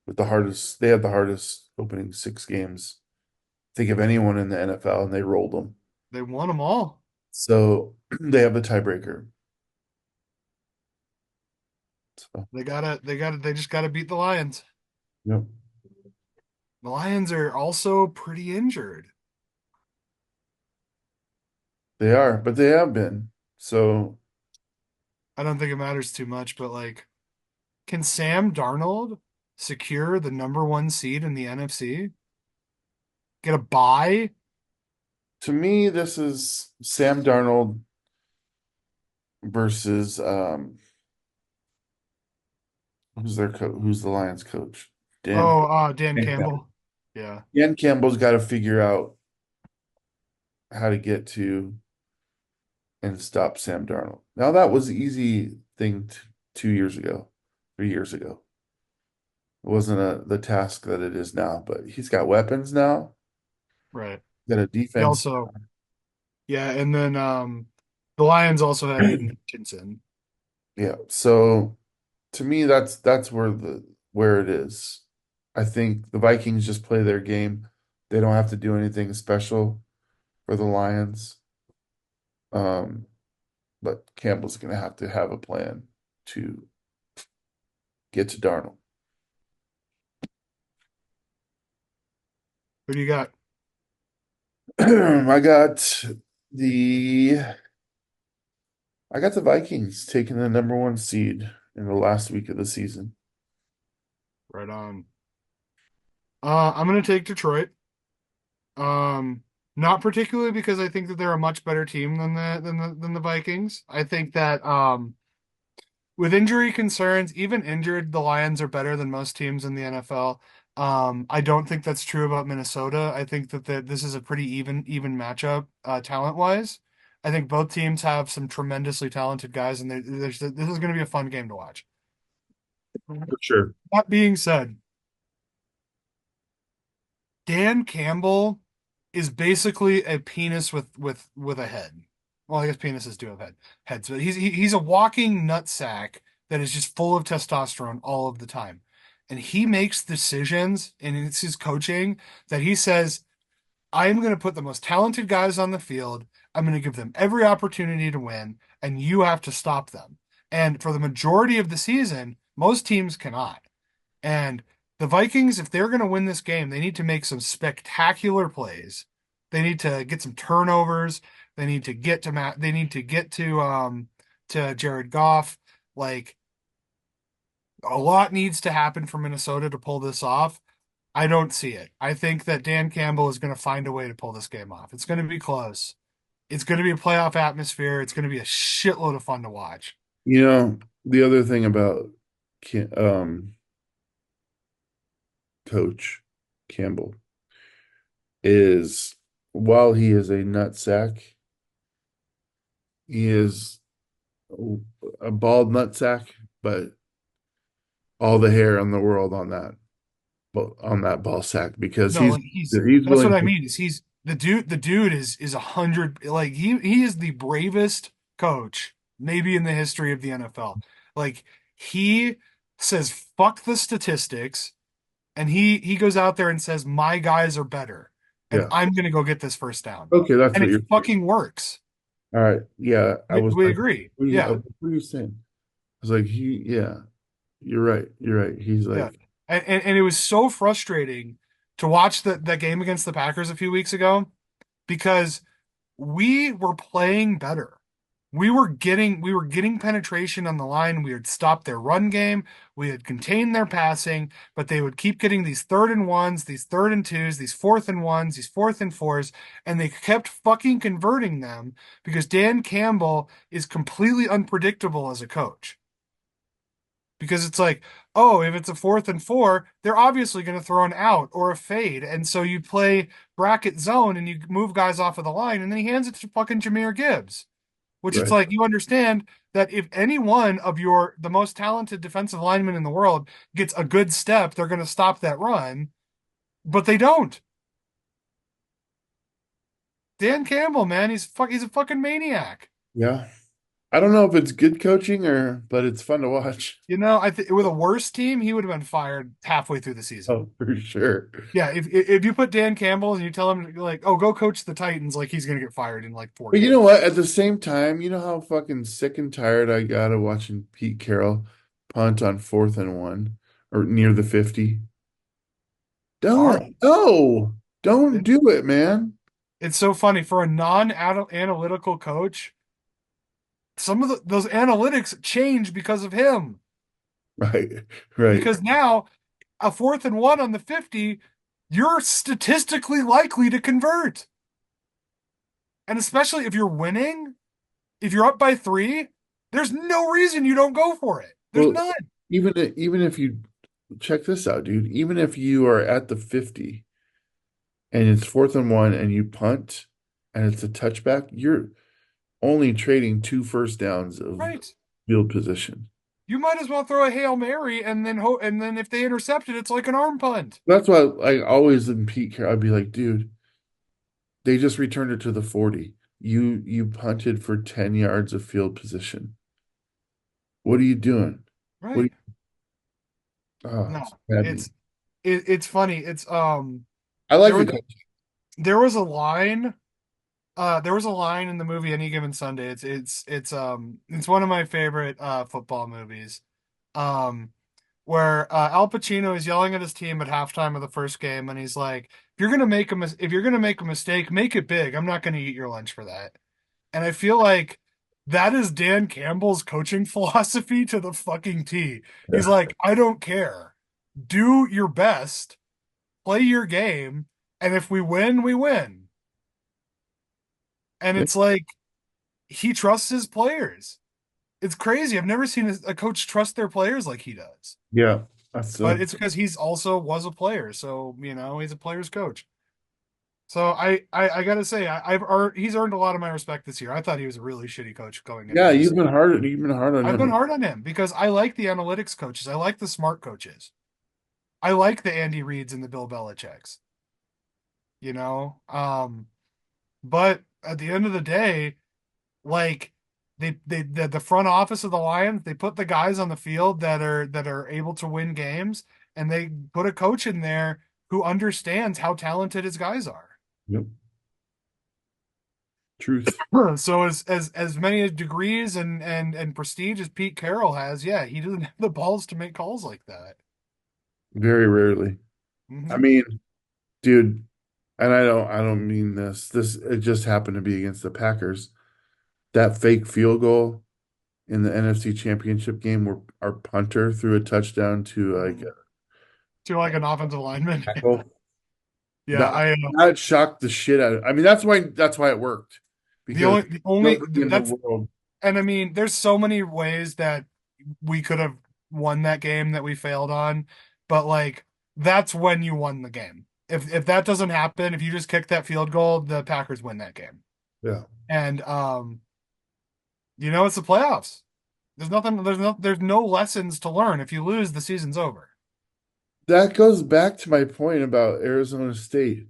with they had the hardest opening 6 games. Think of anyone in the NFL and they rolled them. They won them all. So they have the tiebreaker. So, They just gotta beat the Lions. yep, The Lions are also pretty injured. they are, but they have been. So I don't think it matters too much, but like, can Sam Darnold secure the number one seed in the NFC? Get a bye? to me, this is Sam Darnold versus who's the Lions coach? Oh, Dan Dan Campbell. Campbell. Yeah, Dan Campbell's got to figure out how to get to and stop Sam Darnold. Now that was an easy thing 2 years ago, 3 years ago. It wasn't the task that it is now, but he's got weapons now. right. Got a He defense. also, yeah, and then the Lions also had Aiden Hutchinson. Yeah. So to me, that's where it is. I think the Vikings just play their game. They don't have to do anything special for the Lions. Um, but Campbell's gonna have to have a plan to get to Darnold. Who do you got? I got the I got the Vikings taking the number one seed in the last week of the season. Right on. I'm gonna take Detroit. Um, Not particularly because I think that they're a much better team than the Vikings. I think that with injury concerns, even injured, the Lions are better than most teams in the NFL. I don't think that's true about Minnesota. I think that this is a pretty even matchup talent wise. I think both teams have some tremendously talented guys, and this is going to be a fun game to watch. For sure. That being said, Dan Campbell is basically a penis with a head. Well, I guess penises do have heads, but he's a walking nutsack that is just full of testosterone all of the time. And he makes decisions, and it's his coaching that he says, I am going to put the most talented guys on the field. I'm going to give them every opportunity to win, and you have to stop them. And for the majority of the season, most teams cannot. And the Vikings, if they're going to win this game, they need to make some spectacular plays. They need to get some turnovers. They need to get to to Jared Goff. Like a lot needs to happen for Minnesota to pull this off. I don't see it. I think that Dan Campbell is going to find a way to pull this game off. It's going to be close. It's going to be a playoff atmosphere. It's going to be a shitload of fun to watch. You know, the other thing about Coach Campbell is while he is a nutsack, he is a bald nutsack, but all the hair in the world on that ball sack because No, like he's that's what willing I to. mean. Is he's the dude is 100, like he is the bravest coach maybe in the history of the NFL. Like he says fuck the statistics and he goes out there and says my guys are better and Yeah. I'm gonna go get this first down. Okay, that's And what it you're saying. fucking works. All right. Yeah, I was We like, agree. Yeah. what are you saying? I was like, yeah, you're right. You're right. He's Yeah. like, And it was so frustrating to watch that game against the Packers a few weeks ago because we were playing better. We were getting penetration on the line. We had stopped their run game. We had contained their passing, but they would keep getting these third and ones, these third and twos, these fourth and ones, these fourth and fours, and they kept fucking converting them because Dan Campbell is completely unpredictable as a coach. Because it's like, oh, if it's a fourth and four, they're obviously going to throw an out or a fade. And so you play bracket zone and you move guys off of the line, and then he hands it to fucking Jahmyr Gibbs, which it's right. like you understand that if any one of the most talented defensive linemen in the world gets a good step, they're going to stop that run, but they don't. Dan Campbell, man, he's a fucking maniac. Yeah. I don't know if it's good coaching but it's fun to watch. You know, I think with a worse team, he would have been fired halfway through the season. Oh, for sure. Yeah, if you put Dan Campbell and you tell him like, oh, go coach the Titans, like he's gonna get fired in like four But you know games. what? At the same time, you know how fucking sick and tired I got of watching Pete Carroll punt on 4th and 1 or near the 50? Are Don't it, do it, man. it's so funny for a non-analytical coach. Some of those analytics change because of him. Right, right. Because now a fourth and one on the 50, you're statistically likely to convert. And especially if you're winning, if you're up by three, there's no reason you don't go for it. There's Well, none. even if you check this out, dude, even if you are at the 50 and it's 4th and 1 and you punt and it's a touchback, you're only trading 2 first downs of Right. field position. You might as well throw a Hail Mary and then if they intercept it, it's like an arm punt. That's why I always in Pete Carroll, I'd be like, dude, they just returned it to the 40. You punted for 10 yards of field position. What are you doing? What are Right. No. it's maddening. It's funny. It's I like there the was coach. there was a line there was a line in the movie Any Given Sunday. It's one of my favorite football movies. Um where Al Pacino is yelling at his team at halftime of the first game and he's like, if you're gonna make a mistake, make it big. I'm not gonna eat your lunch for that. And I feel like that is Dan Campbell's coaching philosophy to the fucking T. He's Yeah. like, I don't care. Do your best, play your game, and if we win, we win. And Yeah. it's like he trusts his players. It's crazy. I've never seen a coach trust their players like he does. Yeah. That's But it's because he's also was a player, so he's a player's coach. So I gotta say he's earned a lot of my respect this year. I thought he was a really shitty coach going into yeah, this. you've been hard on I've been him. hard on him because I like the analytics coaches. I like the smart coaches. I like the Andy Reids and the Bill Belichick's, you know? But at the end of the day, like the front office of the Lions, they put the guys on the field that are able to win games, and they put a coach in there who understands how talented his guys are. Yep. Truth. So as many degrees and prestige as Pete Carroll has, yeah, he doesn't have the balls to make calls like that. Very rarely. I Hmm. mean, dude, and I don't mean this. It just happened to be against the Packers. That fake field goal in the NFC Championship game where our punter threw a touchdown to like Mm. To like an offensive lineman. a tackle. Yeah, That that shocked the shit out of. I mean, that's why it worked the because only nobody in the that's world. and I mean, there's so many ways that we could have won that game that we failed on, but like that's when you won the game. If that doesn't happen, if you just kick that field goal, the Packers win that game. Yeah, And it's the playoffs. There's no lessons to learn. If you lose, the season's over. that goes back to my point about Arizona State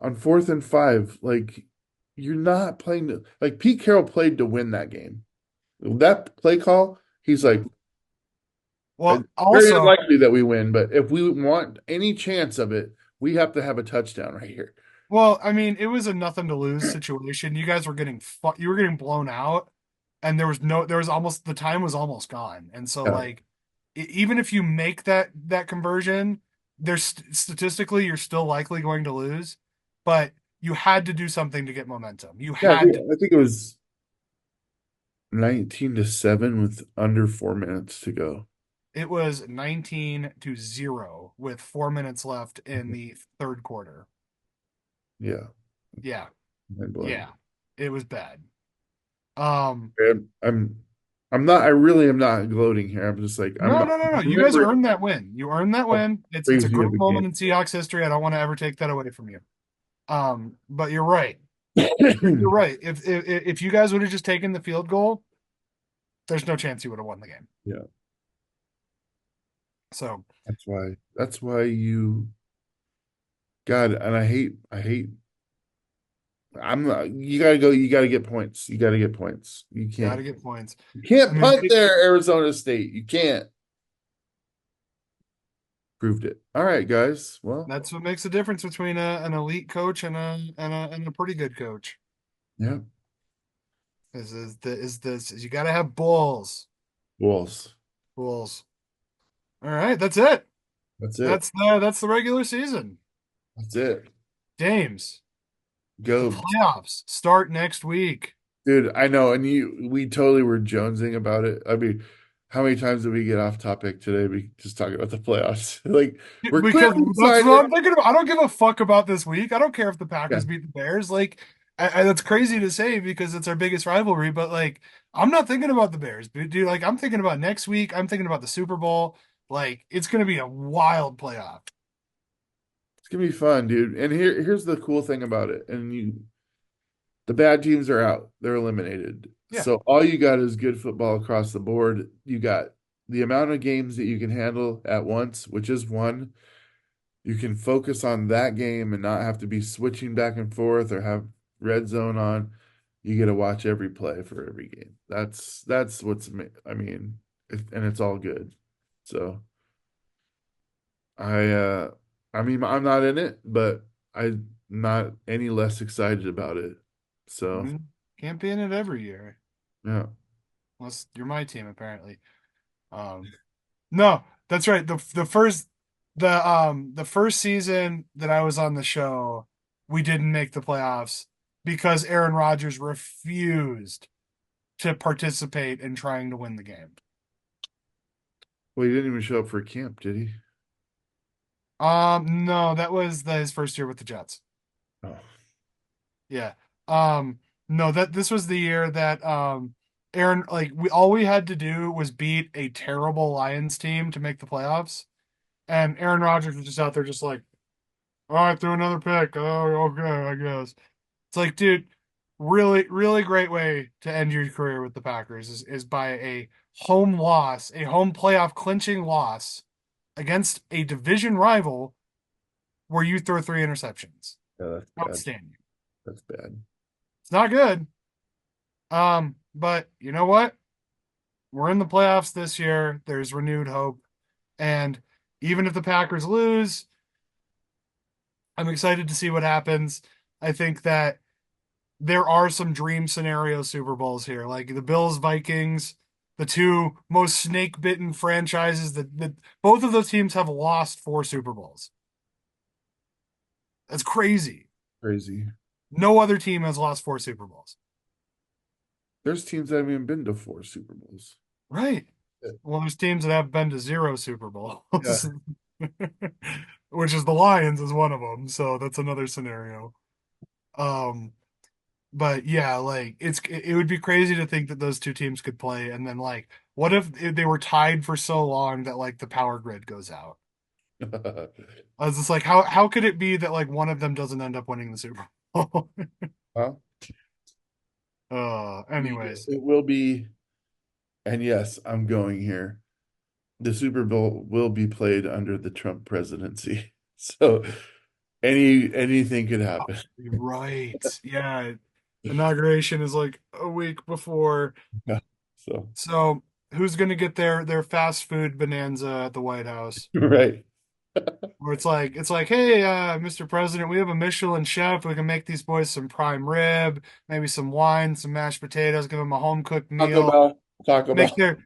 on 4th and 5. Like, you're not playing like Pete Carroll played to win that game. That play call, he's like, Well, it's very also, unlikely that we win, but if we want any chance of it, we have to have a touchdown right here. well, I mean, it was a nothing to lose situation. You guys were you were getting blown out, and there was almost the time was almost gone. And so Yeah, like even if you make that conversion, there's statistically you're still likely going to lose, but you had to do something to get momentum. You yeah. had to. I think it was 19-7 with under 4 minutes to go. It was 19-0 with 4 minutes left in the third quarter. Yeah, Yeah, mind blowing. yeah, it was bad. Um, I'm not. I really am not gloating here. I'm just like no, no, no, no. You guys remembering earned that win. You earned that how win. It's a crazy great of a moment game. in Seahawks history. I don't want to ever take that away from you. But you're right. You're right. If you guys would have just taken the field goal, there's no chance you would have won the game. Yeah, So that's why you God, and I hate I'm not you gotta go, you gotta get points. You gotta get points. got to get points. You I can't mean, punt there, Arizona State. You can't. Proved it. All right, guys. Well, that's what makes the difference between an elite coach and a pretty good coach. yeah. Is you got to have balls. Wolves. Balls. All right, that's it. That's it. That's the regular season. That's it. James, the Go. playoffs start next week. Dude, I know, and we totally were jonesing about it. I mean, how many times did we get off topic today? We just talking about the playoffs. Like we're Because clearly that's what excited. I'm thinking about. I don't give a fuck about this week. I don't care if the Yeah, Packers beat the Bears. Like, that's crazy to say because it's our biggest rivalry. But like, I'm not thinking about the Bears, dude. Like, I'm thinking about next week. I'm thinking about the Super Bowl. Like, it's gonna be a wild playoff. it's gonna be fun, dude. And here's the cool thing about it. The bad teams are out. They're eliminated. Yeah, So all you got is good football across the board. You got the amount of games that you can handle at once, which is one. You can focus on that game and not have to be switching back and forth or have red zone on. You get to watch every play for every game. That's I mean, and it's all good. So I I mean I'm not in it, but I'm not any less excited about it. So Mhm. Can't be in it every year yeah. unless you're my team, apparently. Um, no, that's right. The first season that I was on the show, we didn't make the playoffs because Aaron Rodgers refused to participate in trying to win the game. Well, he didn't even show up for camp, did he? No, that was his first year with the Jets. Oh, Yeah. No, that this was the year that Aaron like we had to do was beat a terrible Lions team to make the playoffs, and Aaron Rodgers was just out there just like, all right, throw another pick. Oh, okay, I guess. It's like, dude, really, really great way to end your career with the Packers is by a home loss, a home playoff clinching loss against a division rival where you throw three interceptions. yeah, that's bad. Outstanding. That's bad. It's not good. But you know what? We're in the playoffs this year. There's renewed hope. And even if the Packers lose, I'm excited to see what happens. I think that there are some dream scenario Super Bowls here, like the Bills Vikings, the two most snake bitten franchises that both of those teams have lost four Super Bowls. That's crazy. Crazy. No other team has lost four Super Bowls. There's teams that haven't even been to 4 Super Bowls. Right. Well, there's teams that have been to 0 Super Bowls, Yeah. which is the Lions is one of them. So that's another scenario. Um, but yeah, like it would be crazy to think that those two teams could play, and then like, what if they were tied for so long that like the power grid goes out? I was just like, how could it be that like one of them doesn't end up winning the Super Bowl? Huh? Anyways, It will be, and yes, I'm going here. The Super Bowl will be played under the Trump presidency. So anything could happen. right. Yeah. Inauguration is like a week before. Yeah. So So who's gonna get their fast food bonanza at the White House? right. Where it's like, hey, Mr. President, we have a Michelin chef. We can make these boys some prime rib, maybe some wine, some mashed potatoes, give them a home cooked Taco meal, Bell. Taco make Bell.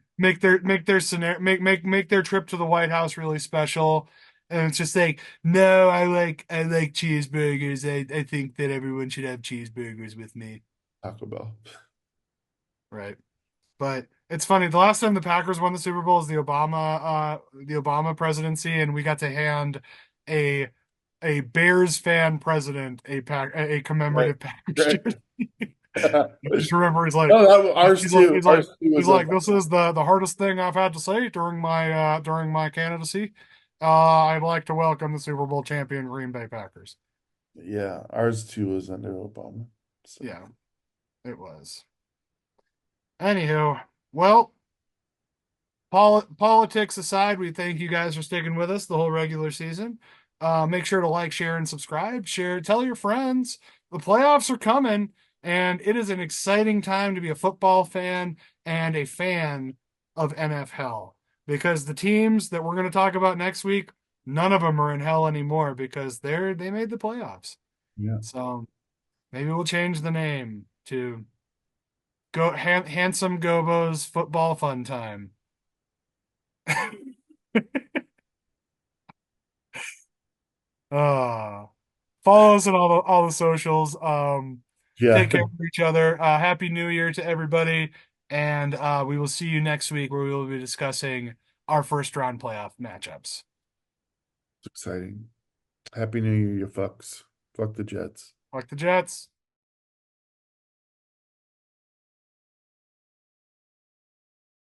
their scenario make their trip to the White House really special. And it's just like, no, I like cheeseburgers. I think that everyone should have cheeseburgers with me. Taco Bell. Right. But it's funny. The last time the Packers won the Super Bowl is the Obama presidency, and we got to hand a a Bears fan president a Right. commemorative Packers Right. jersey. No, Just remember, ours he's like too. he's like Ours too he's was like Obama. this is the hardest thing I've had to say during my candidacy. I'd like to welcome the Super Bowl champion Green Bay Packers. Yeah, ours too was under Obama. So Yeah, it was. Anywho, well, politics aside, we thank you guys for sticking with us the whole regular season. Make sure to like, share, and subscribe. Share, tell your friends. The playoffs are coming, and it is an exciting time to be a football fan and a fan of NFL because the teams that we're going to talk about next week, none of them are in hell anymore because they made the playoffs. yeah. So maybe we'll change the name to Handsome Gobos Football Fun Time. Uh, Follow us on all the socials. Yeah. Take care of each other. Happy New Year to everybody, and we will see you next week where we will be discussing our first round playoff matchups. It's exciting. Happy New Year, you fucks. Fuck the Jets. Like the Jets.